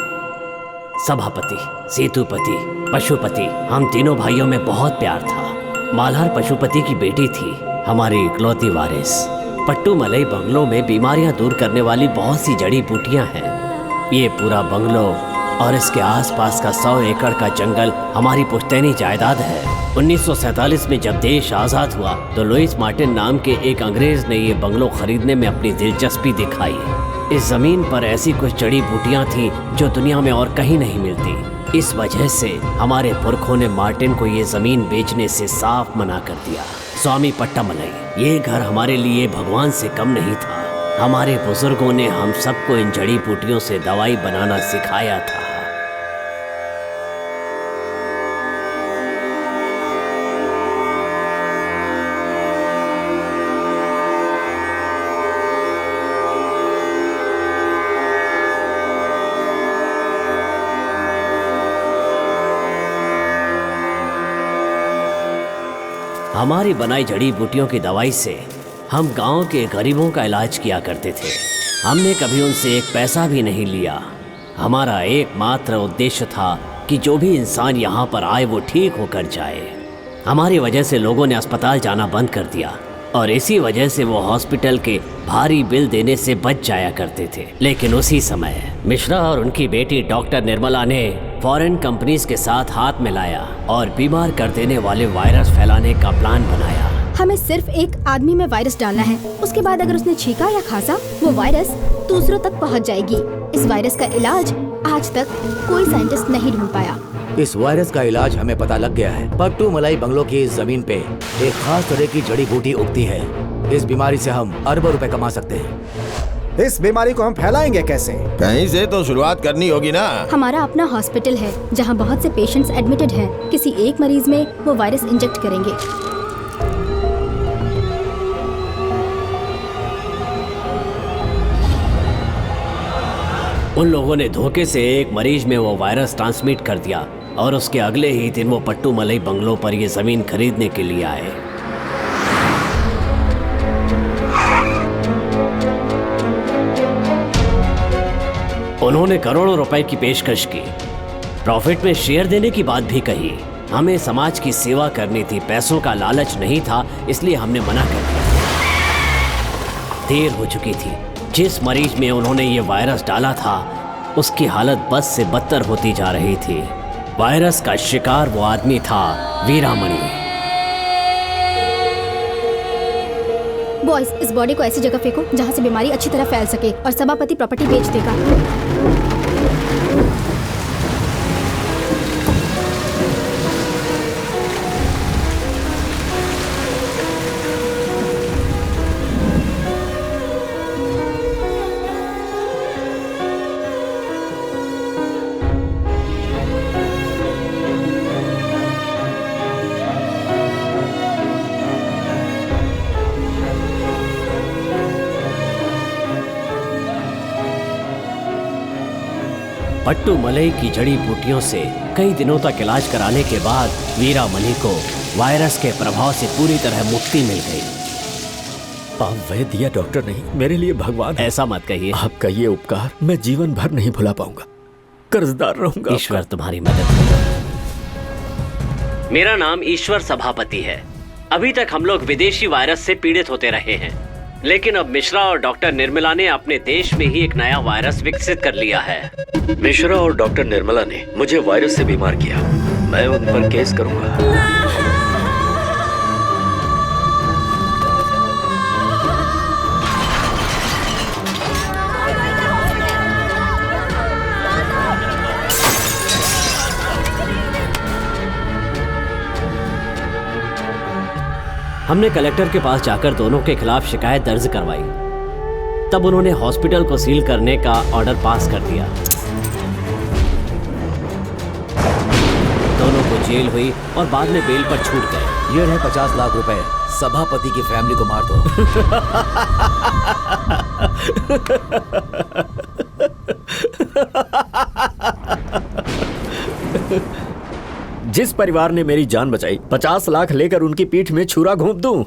सभापति, सेतुपति, पशुपति, हम तीनों भाइयों में बहुत प्यार था। मल्हार पशुपति की बेटी थी, हमारी इकलौती वारिस। पट्टू मलई बंगलों में बीमारियां दूर करने वाली बहुत सी जड़ी बूटियां हैं। ये पूरा बंगलो और इसके आसपास का 100 एकड़ का जंगल हमारी पुश्तैनी जायदाद है। 1947 में जब देश आजाद हुआ तो लुइस मार्टिन नाम के एक अंग्रेज ने ये बंगलो खरीदने में अपनी दिलचस्पी दिखाई। इस जमीन पर ऐसी कुछ जड़ी बूटियां थी जो दुनिया में और कहीं नहीं मिलती। इस वजह से हमारे पुरखों ने मार्टिन को ये जमीन बेचने से साफ मना कर दिया। स्वामी पट्टामलई, ये घर हमारे लिए भगवान से कम नहीं था। हमारे बुजुर्गों ने हम सबको इन जड़ी बूटियों से दवाई बनाना सिखाया था। हमारी बनाई जड़ी बूटियों की दवाई से हम गांव के गरीबों का इलाज किया करते थे। हमने कभी उनसे एक पैसा भी नहीं लिया। हमारा एकमात्र उद्देश्य था कि जो भी इंसान यहाँ पर आए वो ठीक होकर जाए। हमारी वजह से लोगों ने अस्पताल जाना बंद कर दिया और इसी वजह से वो हॉस्पिटल के भारी बिल देने से बच जाया करते थे। लेकिन उसी समय मिश्रा और उनकी बेटी डॉक्टर निर्मला ने फॉरेन कंपनीज के साथ हाथ मिलाया और बीमार कर देने वाले वायरस फैलाने का प्लान बनाया। हमें सिर्फ एक आदमी में वायरस डालना है, उसके बाद अगर उसने छींका या खांसा वो वायरस दूसरों तक पहुंच जाएगी। इस वायरस का इलाज आज तक कोई साइंटिस्ट नहीं ढूंढ पाया। इस वायरस का इलाज हमें पता लग गया है। पट्टू मलाई बंगलो की इस जमीन पे एक खास तरह की जड़ी बूटी उगती है। इस बीमारी से हम अरबों रुपए कमा सकते हैं। इस बीमारी को हम फैलाएंगे कैसे? कहीं से तो शुरुआत करनी होगी ना। हमारा अपना हॉस्पिटल है जहां बहुत से पेशेंट्स एडमिटेड हैं। किसी एक मरीज में वो वायरस इंजेक्ट करेंगे। उन लोगों ने धोखे से एक मरीज में वो वायरस ट्रांसमिट कर दिया और उसके अगले ही दिन वो पट्टू मलाई बंगलो पर ये जमीन खरीदने के लिए आए। उन्होंने करोड़ों रुपए की पेशकश की, प्रॉफिट में शेयर देने की बात भी कही। हमें समाज की सेवा करनी थी, पैसों का लालच नहीं था, इसलिए हमने मना कर दिया। देर हो चुकी थी। जिस मरीज में उन्होंने ये वायरस डाला था उसकी हालत बद से बदतर होती जा रही थी। वायरस का शिकार वो आदमी था वीरामणि। बॉयज, इस बॉडी को ऐसी जगह फेंको जहां से बीमारी अच्छी तरह फैल सके और सभापति प्रॉपर्टी बेच देगा। पट्टू मलाई की जड़ी बूटियों से कई दिनों तक इलाज कराने के बाद वीरामणि को वायरस के प्रभाव से पूरी तरह मुक्ति मिल गई। आप वैद्य या डॉक्टर नहीं, मेरे लिए भगवान। ऐसा मत कहिए। आपका ये उपकार मैं जीवन भर नहीं भुला पाऊंगा। कर्जदार रहूंगा। ईश्वर तुम्हारी मदद करेगा। मेरा नाम ईश्वर सभापति है। अभी तक हम लोग विदेशी वायरस से पीड़ित होते रहे हैं, लेकिन अब मिश्रा और डॉक्टर निर्मला ने अपने देश में ही एक नया वायरस विकसित कर लिया है। मिश्रा और डॉक्टर निर्मला ने मुझे वायरस से बीमार किया। मैं उन पर केस करूंगा। हमने कलेक्टर के पास जाकर दोनों के खिलाफ शिकायत दर्ज करवाई। तब उन्होंने हॉस्पिटल को सील करने का ऑर्डर पास कर दिया। दोनों को जेल हुई और बाद में बेल पर छूट गए। ये रहे 50 लाख रुपए। सभापति की फैमिली को मार दो। जिस परिवार ने मेरी जान बचाई, 50 लाख लेकर उनकी पीठ में छुरा घोंप दूं।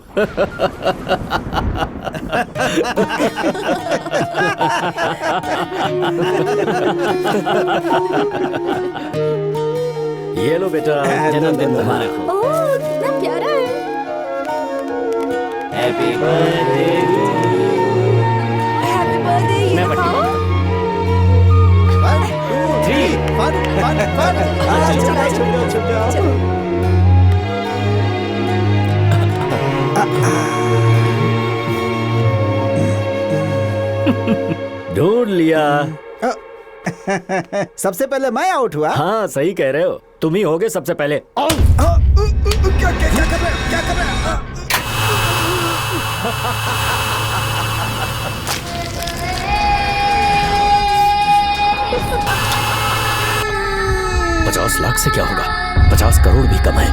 ये लो बेटा, जन्मदिन मुबारक हो। ओह, कितना प्यारा है। Happy birthday. Happy birthday. मैं पट्टी बांधता हूं। ढूंढ लिया। सबसे पहले मैं आउट हुआ। हाँ, सही कह रहे हो। तुम ही होगे सबसे पहले। क्या कर रहे हो? क्या कर रहे हो? 50 लाख से क्या होगा? 50 करोड़ भी कम है।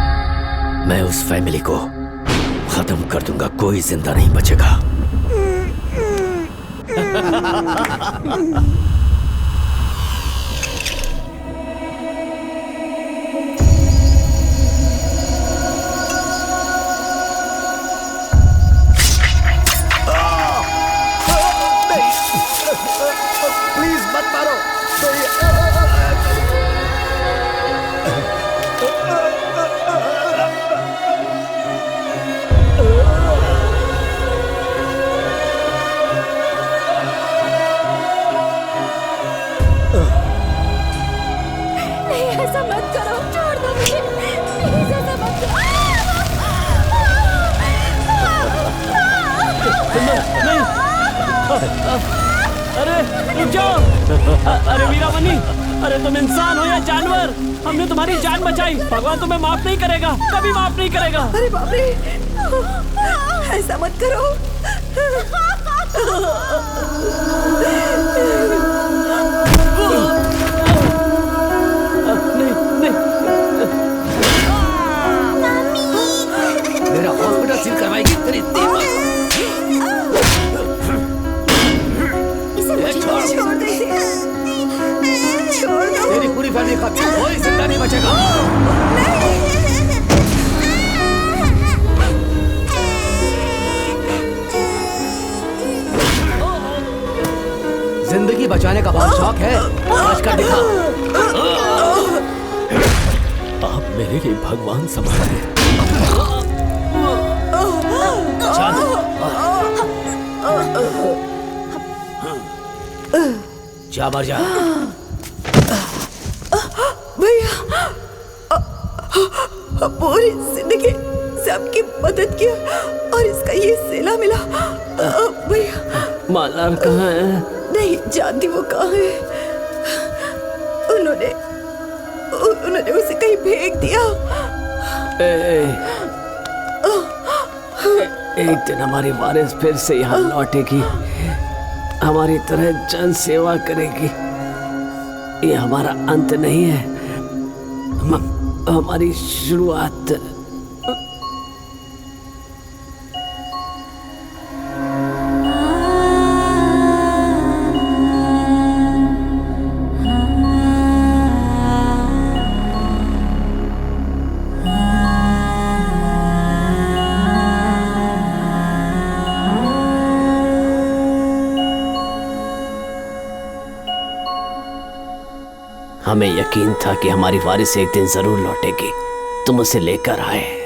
मैं उस फैमिली को खत्म कर दूंगा, कोई जिंदा नहीं बचेगा। प्लीज मत मारो। मत करो, छोड़ दो मुझे, प्लीज ऐसा मत करो। नहीं, अरे रुक जाओ। अरे वीरामणि, अरे तुम इंसान हो या जानवर, हमने तुम्हारी जान बचाई, भगवान तुम्हें माफ नहीं करेगा, कभी माफ नहीं करेगा। अरे बाप रे, ऐसा मत करो। मेरा हॉस्पिटल सील करवाएगी तेरी दीमक। छोड़ दे, छोड़ दो। तेरी पूरी फैमिली का कोई जिंदा नहीं बचेगा। जिंदगी बचाने का बहुत शौक है, आज कर दिखा। आप मेरे लिए भगवान समान हैं। जा मर जा। भैया, पूरी जिंदगी सबकी मदद किया और इसका ये सिला मिला। भैया मालार कहाँ है? नहीं जानती वो कहाँ है। उन्होंने उसे कहीं फेंक दिया। एक दिन हमारी वारिस फिर से यहाँ लौटेगी, हमारी तरह जन सेवा करेगी। ये हमारा अंत नहीं है, हमारी शुरुआत। हमें यकीन था कि हमारी वारिस एक दिन जरूर लौटेगी, तुम उसे लेकर आए।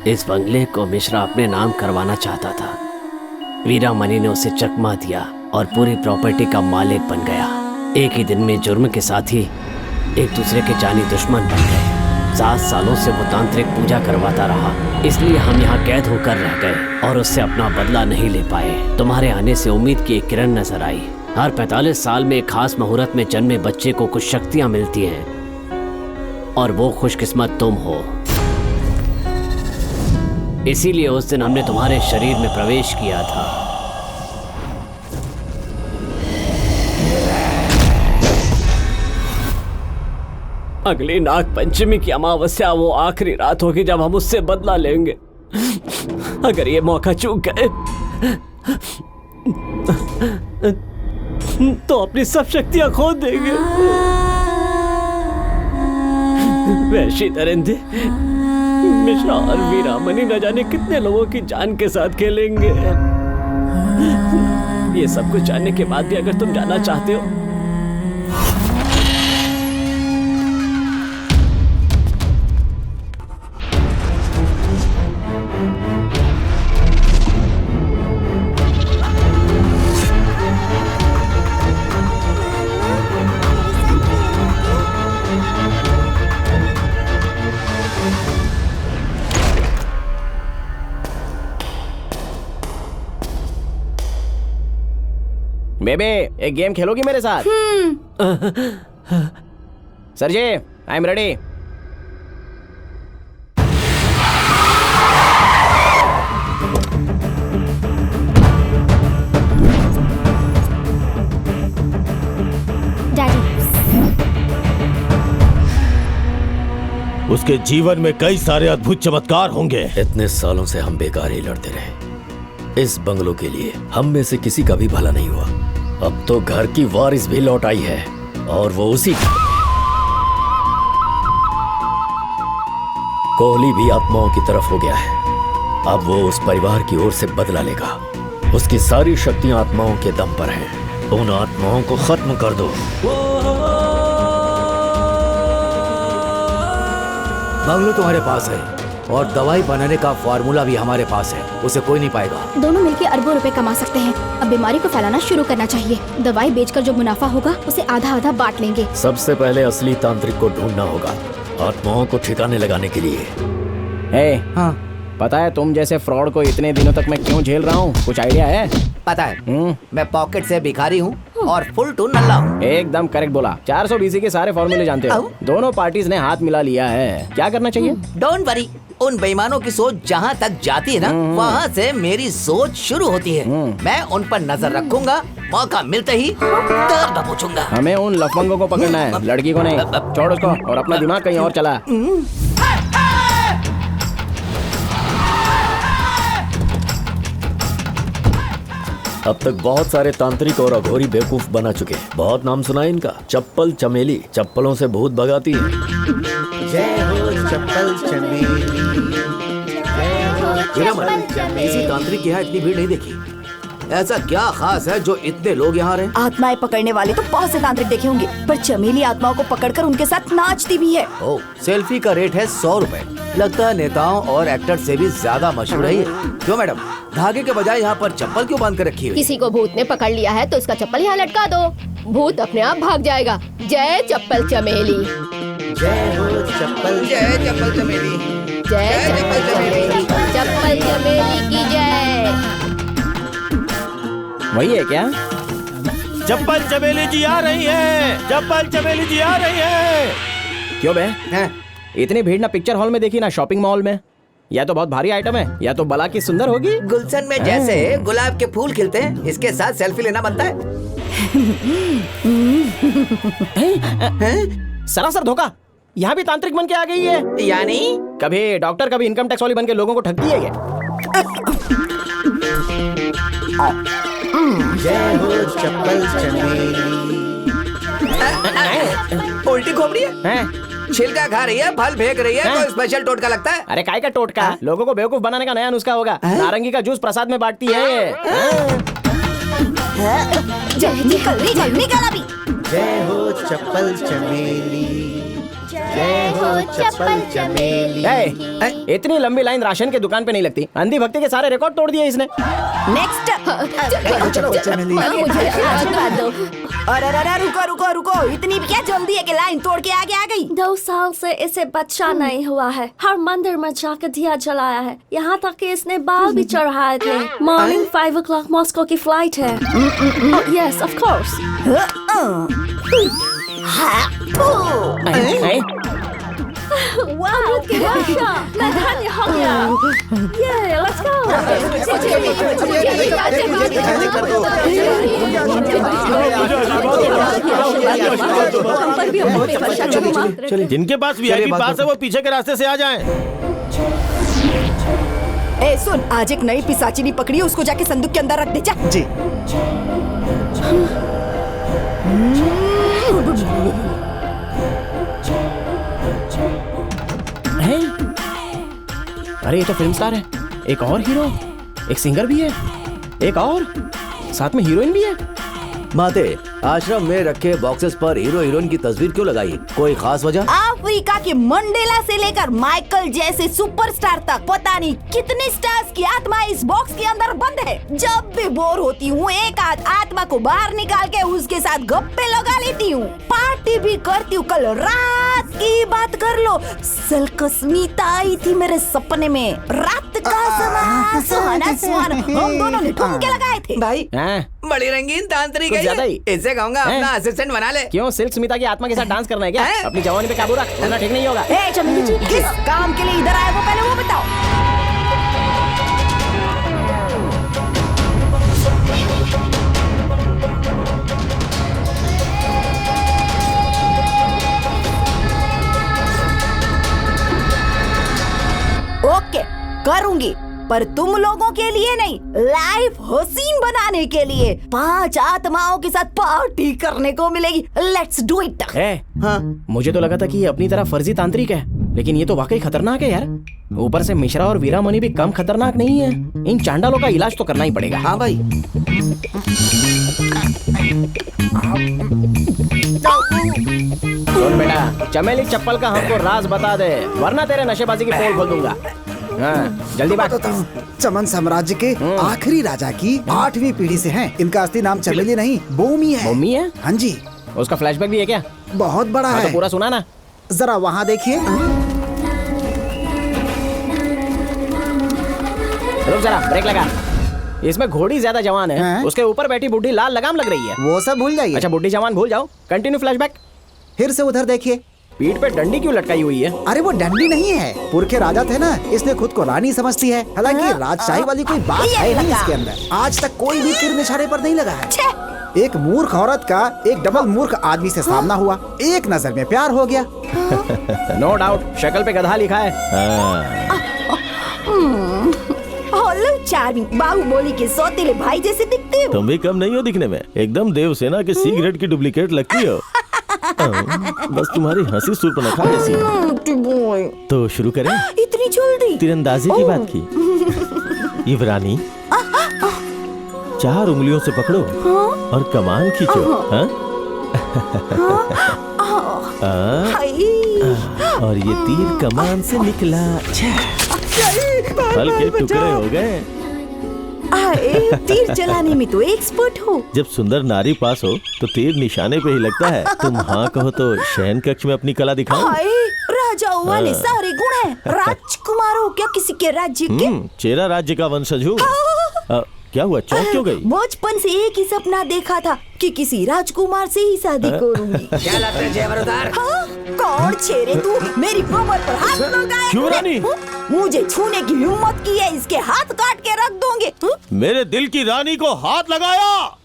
इस बंगले को मिश्रा अपने नाम करवाना चाहता था। वीरामणि ने उसे चकमा दिया और पूरी प्रॉपर्टी का मालिक बन गया। एक ही दिन में जुर्म के साथ ही एक दूसरे के जानी दुश्मन बन गए। 7 सालों से वो तांत्रिक पूजा करवाता रहा, इसलिए हम यहाँ कैद होकर रह गए और उससे अपना बदला नहीं ले पाए। तुम्हारे आने से उम्मीद की एक किरण नजर आई। हर 45 साल में एक खास मुहूर्त में जन्मे बच्चे को कुछ शक्तियाँ मिलती हैं और वो खुशकिस्मत तुम हो। इसीलिए उस दिन हमने तुम्हारे शरीर में प्रवेश किया था। अगली नाग पंचमी की अमावस्या वो आखिरी रात होगी जब हम उससे बदला लेंगे। अगर ये मौका चूक गए तो अपनी सब शक्तियां खो देंगे। वैशी दरिंदे मिश्रा और वीरामणि न जाने कितने लोगों की जान के साथ खेलेंगे। ये सब कुछ जानने के बाद भी अगर तुम जाना चाहते हो बेबे एक गेम खेलोगी मेरे साथ? Sir ji I am ready. उसके जीवन में कई सारे अद्भुत चमत्कार होंगे। इतने सालों से हम बेकार ही लड़ते रहे। इस बंगलों के लिए हम में से किसी का भी भला नहीं हुआ। अब तो घर की वारिस भी लौट आई है और वो उसी कोहली भी आत्माओं की तरफ हो गया है। अब वो उस परिवार की ओर से बदला लेगा। उसकी सारी शक्तियां आत्माओं के दम पर हैं। उन आत्माओं को खत्म कर दो। बंगलो तुम्हारे पास है और दवाई बनाने का फार्मूला भी हमारे पास है। उसे कोई नहीं पाएगा। दोनों मिलकर अरबों रुपए कमा सकते हैं। अब बीमारी को फैलाना शुरू करना चाहिए। दवाई बेचकर जो मुनाफा होगा उसे आधा आधा बांट लेंगे। सबसे पहले असली तांत्रिक को ढूंढना होगा, आत्माओं को ठिकाने लगाने के लिए। हाँ पता है तुम जैसे फ्रॉड को इतने दिनों तक मैं क्यों झेल रहा हूँ? कुछ आइडिया है? पता है मैं पॉकेट से भिखारी हूँ और फुल टू नल्ला हूँ। एकदम करेक्ट बोला। 400 BC के सारे फॉर्मूले जानते हो। दोनों पार्टीज ने हाथ मिला लिया है। क्या करना चाहिए? डोंट वरी, उन बेईमानों की सोच जहाँ तक जाती है ना वहाँ से मेरी सोच शुरू होती है। मैं उन पर नजर रखूंगा, मौका मिलते ही दर्द पूछूंगा। हमें उन लफंगों को पकड़ना है, लड़की को नहीं। छोड़ उसको और अपना दिमाग कहीं और चला। अब तक बहुत सारे तांत्रिक और अघोरी बेवकूफ बना चुके हैं। बहुत नाम सुना है इनका। चप्पल चमेली चप्पलों से भूत भगाती है। जय हो चप्पल चमेली। किसी तांत्रिक के यहाँ इतनी भीड़ नहीं देखी। ऐसा क्या खास है जो इतने लोग यहाँ रहे? आत्माएं पकड़ने वाले तो बहुत से तांत्रिक देखे होंगे, पर चमेली आत्माओं को पकड़कर उनके साथ नाचती भी है। ओह, सेल्फी का रेट है 100 रुपए। लगता है नेताओं और एक्टर से भी ज्यादा मशहूर है ये। क्यों मैडम, धागे के बजाय यहाँ पर चप्पल क्यों बांध कर रखी हुई? किसी को भूत ने पकड़ लिया है तो उसका चप्पल यहाँ लटका दो, भूत अपने आप भाग जाएगा। जय चप्पल चमेली। जय हो चप्पल, जय चप्पल चमेली, जय चप्पल चमेली, चप्पल चमेली की जय। वही है क्या? चप्पल चमेली जी आ रही है। चप्पल चमेली जी आ रही है। क्यों बे? इतनी भीड़ ना पिक्चर हॉल में देखी ना शॉपिंग मॉल में। या तो बहुत भारी आइटम है या तो बला की सुंदर होगी। गुलशन में जैसे गुलाब के फूल खिलते हैं, इसके साथ सेल्फी लेना बनता है। सरासर धोखा। यहाँ भी तांत्रिक बन के आ गई है। यानी कभी डॉक्टर कभी इनकम टैक्स वाली बन के लोगों को ठगती है ये। जय हो चप्पल चमेली। उल्टी खोपड़ी है, छिलका खा रही है, फल फेंक रही है, कोई स्पेशल टोटका लगता है? अरे काय का टोटका? लोगों को बेवकूफ बनाने का नया नुस्खा होगा। नारंगी का जूस प्रसाद में बांटती है ये। निकल अभी। जय हो चप्पल चमेली। जय हो चप्पल चमेली। इतनी लंबी लाइन राशन के दुकान पे नहीं लगती। अंधी भक्ति के सारे रिकॉर्ड तोड़ दिए इसने। नेक्स्ट। अरे रुको, इतनी क्या जल्दी है कि लाइन तोड़ के आगे आ गई? 2 साल से इसे बच्चा नहीं हुआ है। हर मंदिर में जाकर दिया जलाया है। यहाँ तक कि इसने बाल भी चढ़ाए थे। मॉर्निंग 5 o'clock मॉस्को की फ्लाइट है। Yes of course. वाह, मैं धन्य हो गया। ये लेट्स गो। जिनके पास वीआईपी पास है वो पीछे के रास्ते से आ जाएं। ए सुन, आज एक नई पिशाचिनी पकड़ी, उसको जाके संदूक के अंदर रख दे। जा जी। अरे ये तो फिल्म स्टार है। एक और हीरो, एक सिंगर भी है, एक और साथ में हीरोइन भी है। माते, आश्रम में रखे बॉक्सेस पर हीरो हीरोइन की तस्वीर क्यों लगाई? कोई खास वजह? अफ्रीका के मंडेला से लेकर माइकल जैसे सुपरस्टार तक पता नहीं कितने स्टार्स की आत्मा इस बॉक्स के अंदर बंद है। जब भी बोर होती हूँ एक आध आत्मा को बाहर निकाल के उसके साथ गप्पे लगा लेती हूँ, पार्टी भी करती हूँ। कल रात की बात कर लो, सलकस्मिता आई थी मेरे सपने में। रात सुहाना सुहाना हम दोनों ने ठुमके लगाए थे। भाई बड़ी रंगीन तांत्रिक कुछ है ज्यादा ये। ही। इससे कहूंगा अपना असिस्टेंट बना ले। क्यों सिल्क स्मिता की आत्मा के साथ डांस करना है क्या? अपनी जवानी पे काबू रख, वरना ठीक नहीं होगा। ए चमेली जी, किस काम के लिए इधर आए वो पहले वो बताओ। ओके करूंगी, पर तुम लोगों के लिए नहीं, लाइफ हसीन बनाने के लिए 5 आत्माओं के साथ पार्टी करने को मिलेगी। Let's do it. हाँ, मुझे तो लगा था कि ये अपनी तरह फर्जी तांत्रिक है, लेकिन ये तो वाकई खतरनाक है यार। ऊपर से मिश्रा और वीरामणि भी कम खतरनाक नहीं है। इन चांडालों का इलाज तो करना ही पड़ेगा। हाँ भाई। सुन बेटा, चमेली चप्पल का हमको राज बता दे, वरना तेरे नशेबाजी की पोल खोल दूंगा। हाँ, जल्दी बात। चमन साम्राज्य के आखिरी राजा की 8वीं पीढ़ी से हैं। इनका असली नाम चमेली नहीं बोमी है। बोमी है? हाँ जी। उसका फ्लैशबैक भी है क्या? बहुत बड़ा है। तो पूरा सुना ना। जरा वहाँ देखिए। रुक जरा, ब्रेक लगा। इसमें घोड़ी ज्यादा जवान है, उसके ऊपर बैठी बुढ़ी लाल लगाम लग रही है। वो सब भूल जाइए। अच्छा, बुढ़ी जवान भूल जाओ। Continue flashback. फिर से उधर देखिए। पीठ पे डंडी क्यों लटकाई हुई है? अरे वो डंडी नहीं है, पुरखे राजा थे ना, इसलिए खुद को रानी समझती है। हालांकि राजशाही वाली कोई बात है नहीं इसके अंदर। आज तक कोई भी तीर निशाने पर नहीं लगा है। एक मूर्ख औरत का एक डबल मूर्ख आदमी से सामना हुआ, एक नजर में प्यार हो गया। नो डाउट, शक्ल पे गधा लिखा है। हेलो चार्मिंग, बाहुबली के सौतेले भाई जैसे दिखते हो। तुम भी कम नहीं हो दिखने में, एकदम देवसेना के सिगरेट की डुप्लीकेट लगती हो। बस तुम्हारी हंसी सूर्पनखा जैसी है। तो शुरू करें? इतनी जल्दी? तीरंदाजी की बात की। युवरानी, 4 उंगलियों से पकड़ो और कमान खींचो। और ये तीर कमान से निकला, फल के टुकड़े हो गए। तीर चलाने में तो एक्सपर्ट हो। जब सुंदर नारी पास हो तो तीर निशाने पे ही लगता है। तुम हाँ कहो तो शयन कक्ष में अपनी कला दिखाओ। राजाओं वाले सारे गुण हैं। राजकुमार हो क्या किसी के राज्य के? चेरा राज्य का वंशज हूँ। क्या हुआ, चौंक क्यों गई? बचपन से एक ही सपना देखा था कि किसी राजकुमार से ही शादी करूंगी। क्या लगता है जेवर उतार? कौन छेरे तू? मेरी कमर पर हाथ लगाया। क्यों रानी? मुझे छूने की हिम्मत की है, इसके हाथ काट के रख दोगे। मेरे दिल की रानी को हाथ लगाया।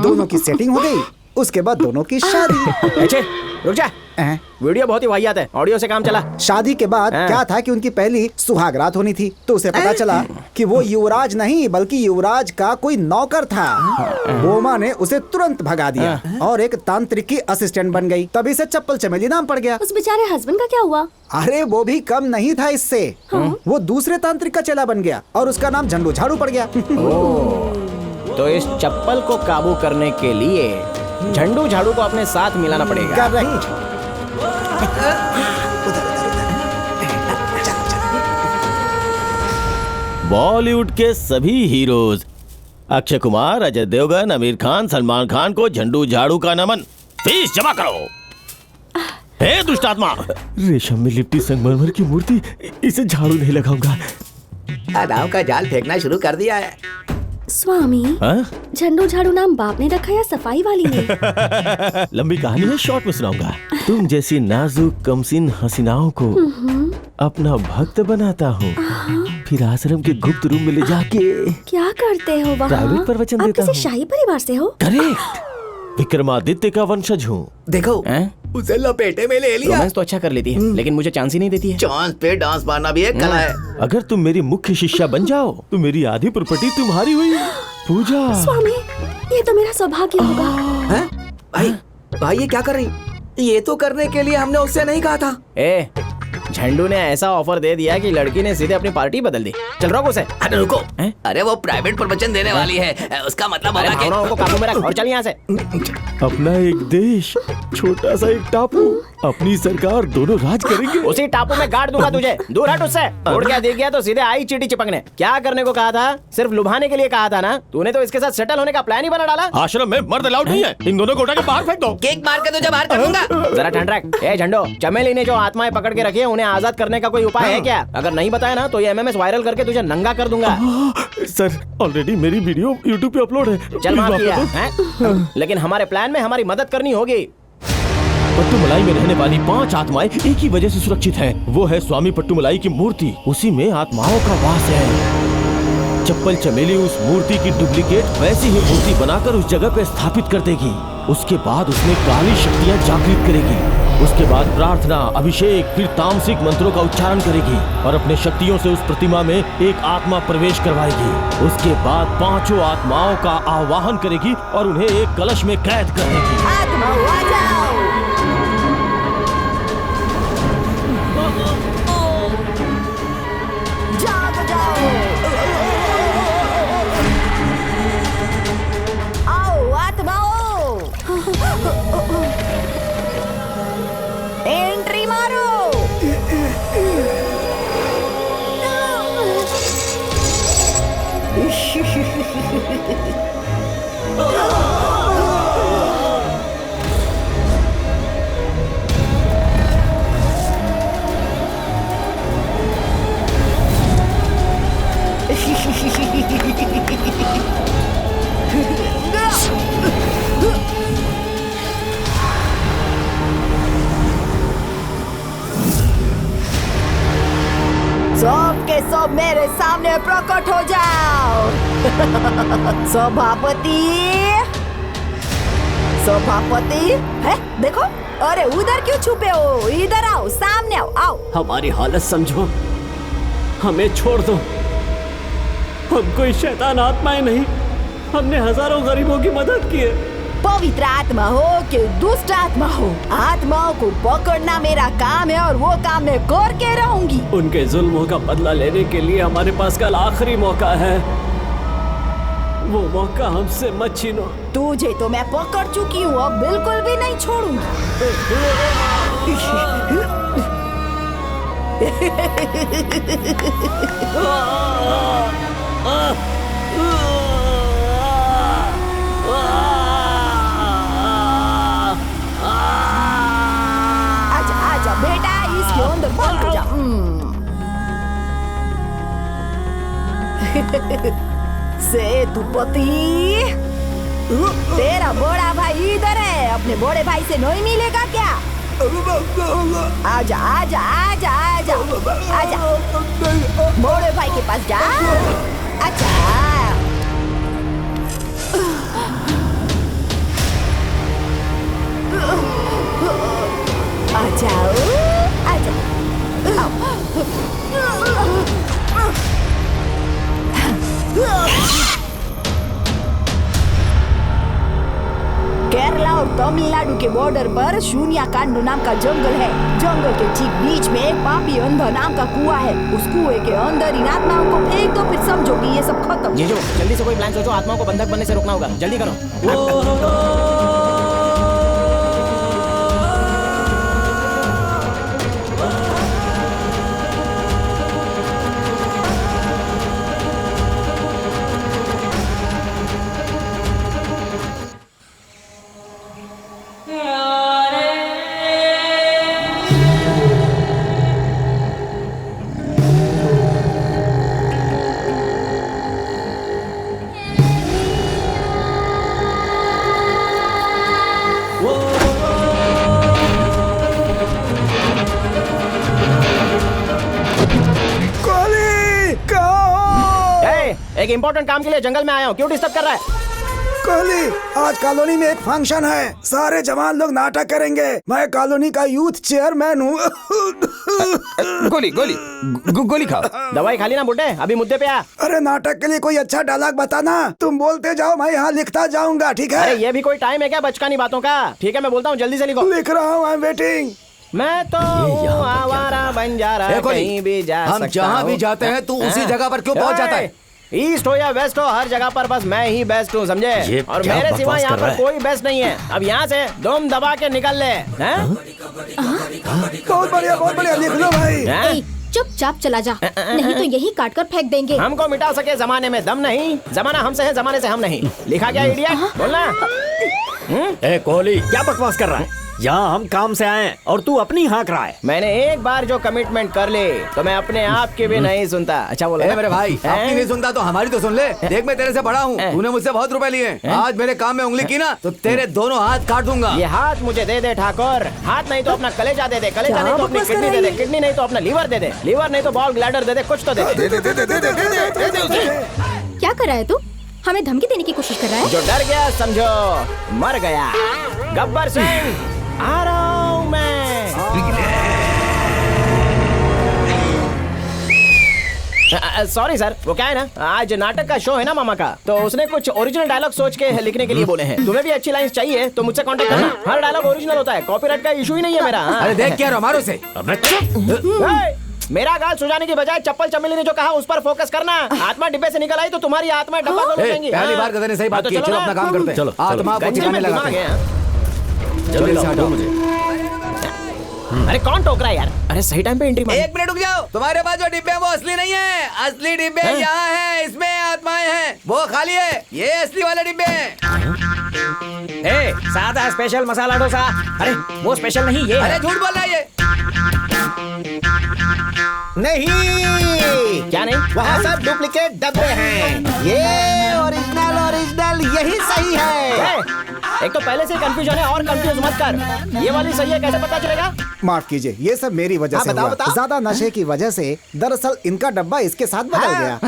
दोनों की सेटिंग हो गई, उसके बाद दोनों की शादी। अच्छे, रुक जा। वीडियो बहुत ही वाहियात है, ऑडियो से काम चला। शादी के बाद क्या था कि उनकी पहली सुहागरात होनी थी, तो उसे पता चला कि वो युवराज नहीं बल्कि युवराज का कोई नौकर था। बोमा ने उसे तुरंत भगा दिया और एक तांत्रिक की असिस्टेंट बन गई। तभी से चप्पल चमेली नाम पड़ गया। उस बेचारे हस्बैंड का क्या हुआ? अरे वो भी कम नहीं था इससे। वो दूसरे तांत्रिक का चेला बन गया और उसका नाम झंडू झाड़ू पड़ गया। तो इस चप्पल को काबू करने के लिए झंडू झाड़ू को अपने साथ मिलाना पड़ेगा। बॉलीवुड के सभी हीरोज अक्षय कुमार, अजय देवगन, आमिर खान, सलमान खान को झंडू झाड़ू का नमन। फीस जमा करो। हे दुष्टात्मा, रेशम में लिपटी संगमरमर की मूर्ति, इसे झाड़ू नहीं लगाऊंगा। अदाव का जाल फेंकना शुरू कर दिया है। स्वामी, झंडू झाड़ू नाम बाप ने रखा या सफाई वाली ने? लंबी कहानी है, शॉर्ट में सुनाऊंगा। तुम जैसी नाजुक कमसिन हसीनाओं को अपना भक्त बनाता हूँ, फिर आश्रम के गुप्त रूम में ले जाके क्या करते हो वहाँ? प्राइवेट प्रवचन देता हूँ। किसी शाही परिवार से हो? करेक्ट, विक्रमादित्य का वंशज हूँ। देखो उसे लपेटे में ले लिया। रोमांस तो अच्छा कर लेती है, लेकिन मुझे चांस ही नहीं देती है। चांस पे डांस मारना भी एक कला है। अगर तुम मेरी मुख्य शिष्या बन जाओ तो मेरी आधी प्रॉपर्टी तुम्हारी हुई। पूजा। स्वामी, ये तो मेरा सौभाग्य होगा। भाई, भाई ये क्या कर रही? ये तो करने के लिए हमने उससे नहीं कहा था। झंडू ने ऐसा ऑफर दे दिया कि लड़की ने सीधे अपनी पार्टी बदल दी। चल रोको उसे। अरे रुको, अरे वो प्राइवेट प्रवचन देने वाली है, उसका मतलब होगा कि भावनाओं को काबू में रख और चल यहाँ से। अपना एक देश, छोटा सा एक टापू, अपनी सरकार, दोनों राज करेंगे। उसी टापू में गाड़ दूंगा तुझे, दूर हट उससे। उड़ गया दिख गया तो सीधे आई चीटी चिपकने। क्या करने को कहा था? सिर्फ लुभाने के लिए कहा था ना? तूने तो इसके साथ सेटल होने का प्लान ही बना डाला। आश्रम में मर्द अलाउड नहीं है, इन दोनों को उठा के बाहर फेंक दो। केक मार के तुझे बाहर कर दूंगा। जरा ठंड रख। ए झंडो, चमेली ने जो आत्माएं पकड़ के रखी है उन्हें आजाद करने का कोई उपाय है क्या? अगर नहीं बताया ना तो ये MMS वायरल करके तुझे नंगा कर दूंगा। सर ऑलरेडी मेरी वीडियो YouTube पे अपलोड है। चल माफ किया हैं? लेकिन हमारे प्लान में हमारी मदद करनी होगी। पट्टुमलाई में रहने वाली 5 आत्माएं एक ही वजह से सुरक्षित हैं। वो है स्वामी पट्टुमलाई की मूर्ति, उसी में आत्माओं का वास है। चप्पल चमेली उस मूर्ति की डुप्लीकेट वैसी ही मूर्ति बनाकर उस जगह पे स्थापित कर देगी। उसके बाद उसमें काली शक्तियां जागृत करेगी। उसके बाद प्रार्थना, अभिषेक, फिर तामसिक मंत्रों का उच्चारण करेगी और अपने शक्तियों से उस प्रतिमा में एक आत्मा प्रवेश करवाएगी। उसके बाद 5 आत्माओं का आवाहन करेगी और उन्हें एक कलश में कैद कर देगी। आत्माओं आ जाओ। जाग जाओ। आओ आत्माओं, एंट्री मारो। सब के सब मेरे सामने प्रकट हो जाओ। सभापति, सभापति है देखो। अरे उधर क्यों छुपे हो? इधर आओ, सामने आओ, आओ। हमारी हालत समझो, हमें छोड़ दो। हम कोई शैतान आत्माएं नहीं, हमने हजारों गरीबों की मदद की है। पवित्र आत्मा हो कि दुष्ट आत्मा हो, आत्माओं को पकड़ना मेरा काम है और वो काम मैं करके रहूंगी। उनके जुल्मों का बदला लेने के लिए हमारे पास कल आखिरी मौका है, वो मौका हमसे मत छीनो। तुझे तो मैं पकड़ चुकी हूँ, अब बिल्कुल भी नहीं छोड़ूंगी। बेटा इसके अंदर बंद हो जा। सेतुपति, तेरा बड़ा भाई इधर है, अपने बड़े भाई से नहीं मिलेगा क्या? आजा आजा आजा आजा आजा, बड़े भाई के पास जा। अच्छा आ जाओ, आ जाओ। केरला और तमिलनाडु के बॉर्डर पर शून्यकांड नाम का जंगल है। जंगल के ठीक बीच में एक पापी अंधा नाम का कुआं है। उस कुएं के अंदर इन आत्माओं को फेंक दो, फिर समझो कि ये सब खत्म। ये जो जल्दी से कोई प्लान सोचो, आत्माओं को बंधक बनने से रोकना होगा। जल्दी करो। एक इम्पोर्टेंट काम के लिए जंगल में आया हूँ, क्यों डिस्टर्ब कर रहा है? कोहली, आज कॉलोनी में एक फंक्शन है, सारे जवान लोग नाटक करेंगे। मैं कॉलोनी का यूथ चेयरमैन हूँ। गोली गोली गोली खाओ। दवाई खा ली ना बुड्ढे, अभी मुद्दे पे आ। अरे नाटक के लिए कोई अच्छा डायलॉग बताना, तुम बोलते जाओ, मैं यहाँ लिखता जाऊंगा, ठीक है? अरे ये भी कोई टाइम है क्या बचकानी बातों का? ठीक है मैं बोलता हूँ, जल्दी से लिखो। लिख रहा हूँ, आई एम वेटिंग। मैं तो आवारा बंजारा कहीं भी जा सकता हूँ। हम जहाँ भी जाते हैं तू उसी जगह पर क्यों पहुँच जाता है? ईस्ट हो या वेस्ट हो, हर जगह पर बस मैं ही बेस्ट हूँ, समझे? और मेरे सिवा यहाँ पर कोई बेस्ट नहीं है। अब यहाँ से दम दबा के निकल ले। बहुत बढ़िया लिख लो भाई। चुपचाप चला जा, नहीं तो यही काट कर फेंक देंगे। हमको मिटा सके जमाने में दम नहीं, जमाना हमसे है, जमाने से हम नहीं। लिखा क्या इडियट? बोलना। ए कोहली, क्या बकवास कर रहा है? यहाँ हम काम से आए हैं और तू अपनी हाँक रहा है। मैंने एक बार जो कमिटमेंट कर ली तो मैं अपने आप की भी नहीं सुनता। अच्छा बोला मेरे भाई, आपकी नहीं सुनता तो हमारी तो सुन ले। देख मैं तेरे से बड़ा हूँ, तूने मुझसे बहुत रुपए लिए। आज मेरे काम में उंगली की ना तो तेरे दोनों हाथ काट दूंगा। ये हाथ मुझे दे दे ठाकुर, हाथ नहीं तो अपना कलेजा दे दे, कलेजा नहीं तो अपनी किडनी दे दे, किडनी नहीं तो अपना लीवर दे दे, लीवर नहीं तो बॉल ब्लैडर दे दे, कुछ तो दे दे। क्या कर रहा है तू? हमें धमकी देने की कोशिश कर रहा है? जो डर गया समझो मर गया। गब्बर सिंह आ रहा हूँ मैं। सॉरी सर, वो क्या है ना, आज नाटक का शो है ना मामा का, तो उसने कुछ ओरिजिनल डायलॉग सोच के लिखने के लिए बोले हैं। तुम्हें भी अच्छी लाइंस चाहिए तो मुझसे कांटेक्ट करना। हर डायलॉग ओरिजिनल होता है, कॉपीराइट का इशू ही नहीं है मेरा। अरे देख क्या हमारे से। मेरा गाल सुझाने की बजाय चप्पल चमेली ने जो कहा उस पर फोकस करना। आत्मा डिब्बे से निकल आई तो तुम्हारी आत्मा डब्बा खोल देंगी। पहली बार गधे ने सही बात की। चलो अपना काम करते हैं। चलो आत्मा को ठिकाने लगाते हैं। जल्दी से हटो मुझे। अरे कौन टोक रहा है यार? अरे सही टाइम पे एंट्री मार। एक मिनट रुक जाओ, तुम्हारे पास जो डिब्बे हैं वो असली नहीं है। असली डिब्बे यहाँ हैं, इसमें आत्माएं हैं, वो खाली है। ये असली वाले डिब्बे हैं। ए, सादा स्पेशल मसाला डोसा। अरे वो स्पेशल नहीं ये। अरे झूठ बोल रहा है ये। नहीं, क्या नहीं? वहाँ सब डुप्लीकेट डब्बे हैं। ये ओरिजिनल यही सही है। एक तो पहले से कंफ्यूजन है और कंफ्यूज मत कर। ये वाली सही है कैसे पता चलेगा? माफ कीजिए, ये सब मेरी वजह से हुआ। ज्यादा नशे की वजह से दरअसल इनका डब्बा इसके साथ बदल गया।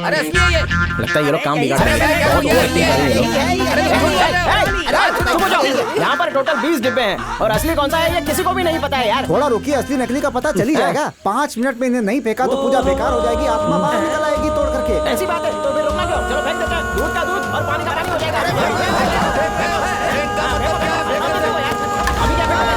अरे असली है ये। लगता है ये लोग काम बिगाड़ रहे हैं। बहुत ओवरएक्टिंग कर रहे हैं। यहाँ पर टोटल 20 डिब्बे हैं और असली कौन सा है ये किसी को भी नहीं पता है यार। थोड़ा रुकिए, असली नकली का पता चल ही जाएगा। 5 मिनट में इन्हें नहीं फेंका तो पूजा बेकार हो जाएगी, आत्मा बाहर निकल आएगी तोड़ करके। ऐसी बात है तो फिर रोकना क्यों? चलो फेंक देते हैं। दूध का दूध और पानी का पानी हो जाएगा। अभी क्या फेंका?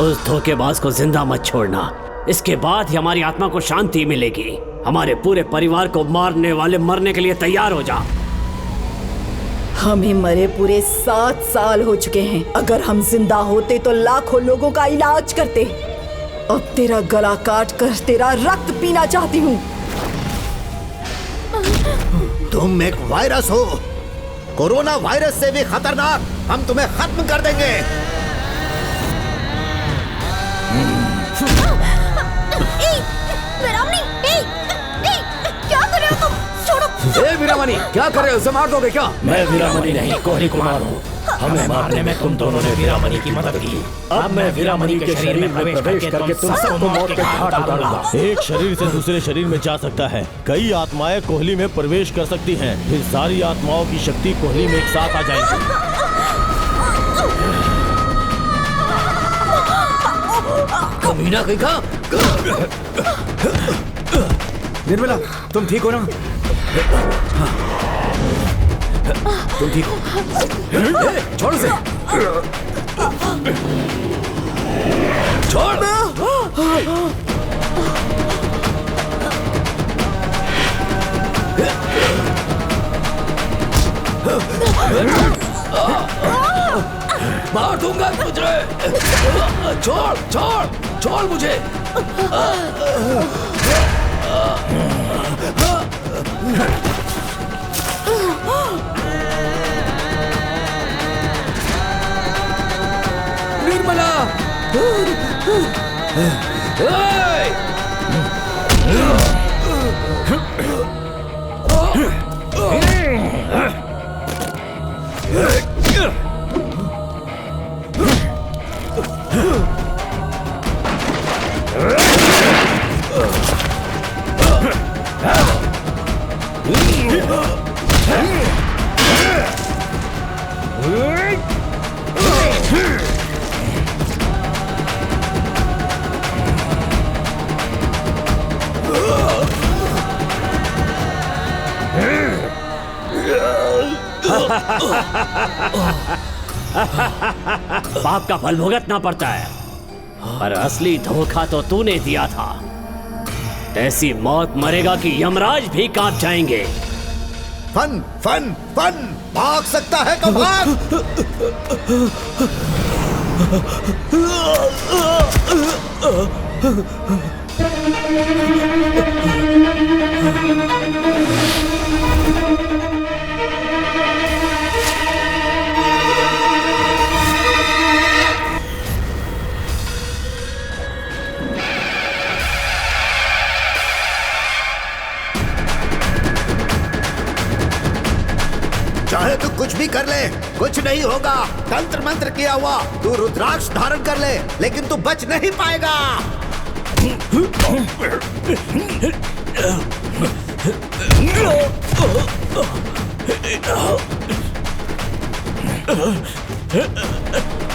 उस धोखेबाज को जिंदा मत छोड़ना, इसके बाद ही हमारी आत्मा को शांति मिलेगी। हमारे पूरे परिवार को मारने वाले मरने के लिए तैयार हो जा। हमें मरे पूरे 7 साल हो चुके हैं। अगर हम जिंदा होते तो लाखों लोगों का इलाज करते। अब तेरा गला काट कर तेरा रक्त पीना चाहती हूँ। तुम एक वायरस हो, कोरोना वायरस से भी खतरनाक। हम तुम्हें खत्म कर देंगे। क्या कर रहे हो तुम? छोड़ो। ए वीरामणि, क्या कर रहे हो? उसे मार दोगे क्या? मैं वीरामणि नहीं, कोहली कुमार हूँ। हमें मारने में तुम दोनों ने वीरामणि की मदद की। अब मैं वीरामणि के शरीर में प्रवेश करके तुम सबको मौत के घाट उतारूंगा। एक शरीर से दूसरे शरीर में जा सकता है, कई आत्माएं कोहली में प्रवेश कर सकती हैं, फिर सारी आत्माओं की शक्ति कोहली में एक साथ आ जाएगी। कमीना कहीं का? निर्मला, तुम ठीक हो ना? तुम ठीक हो? छोड़ उसे। छोड़। छोड़ छोड़ छोड़ मुझे। निर्मला। पाप का फल भुगतना पड़ता है, पर असली धोखा तो तूने दिया था। ऐसी मौत मरेगा कि यमराज भी कांप जाएंगे। फन फन फन, भाग सकता है तो भाग। चाहे तू कुछ भी कर ले, कुछ नहीं होगा। तंत्र मंत्र किया हुआ तू रुद्राक्ष धारण कर ले, लेकिन तू बच नहीं पाएगा।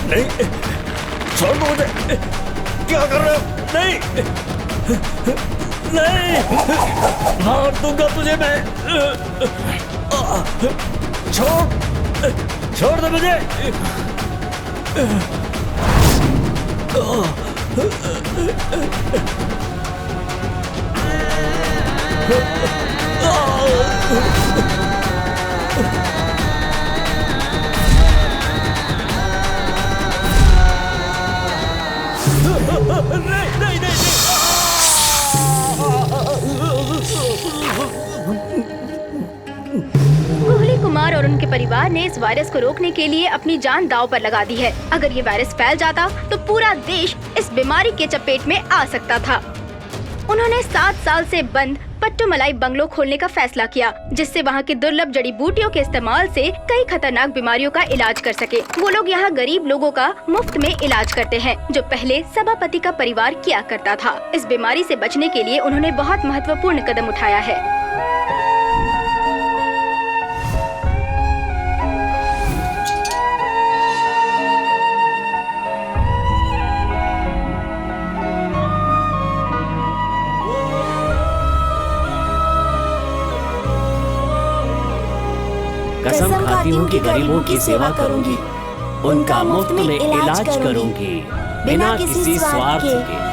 नहीं, छोड़ दो मुझे। क्या कर रहे हो? नहीं नहीं, मार दूंगा तुझे मैं। छोड़ दे मुझे। नहीं। कोहली कुमार और उनके परिवार ने इस वायरस को रोकने के लिए अपनी जान दांव पर लगा दी है। अगर ये वायरस फैल जाता तो पूरा देश इस बीमारी के चपेट में आ सकता था। उन्होंने 7 साल से बंद पट्टुमलाई बंगलो खोलने का फैसला किया, जिससे वहाँ की दुर्लभ जड़ी बूटियों के इस्तेमाल से कई खतरनाक बीमारियों का इलाज कर सके। वो लोग यहाँ गरीब लोगों का मुफ्त में इलाज करते हैं, जो पहले सभापति का परिवार किया करता था। इस बीमारी से बचने के लिए उन्होंने बहुत महत्वपूर्ण कदम उठाया है। कसम खाती हूँ कि गरीबों की सेवा करूंगी, उनका मुफ्त में इलाज करूंगी, बिना किसी स्वार्थ के।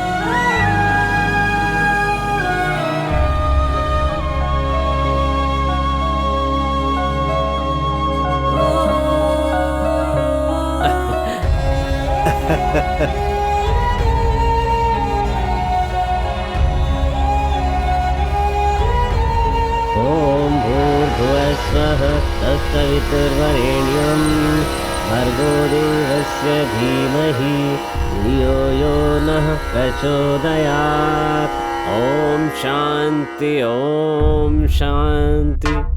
ओम भूर्भुवस्वः तत्सवितुर्वरेण्यं भर्गो देवस्य धीमहि धियो यो नः प्रचोदयात्। ओम शांति ओम शांति।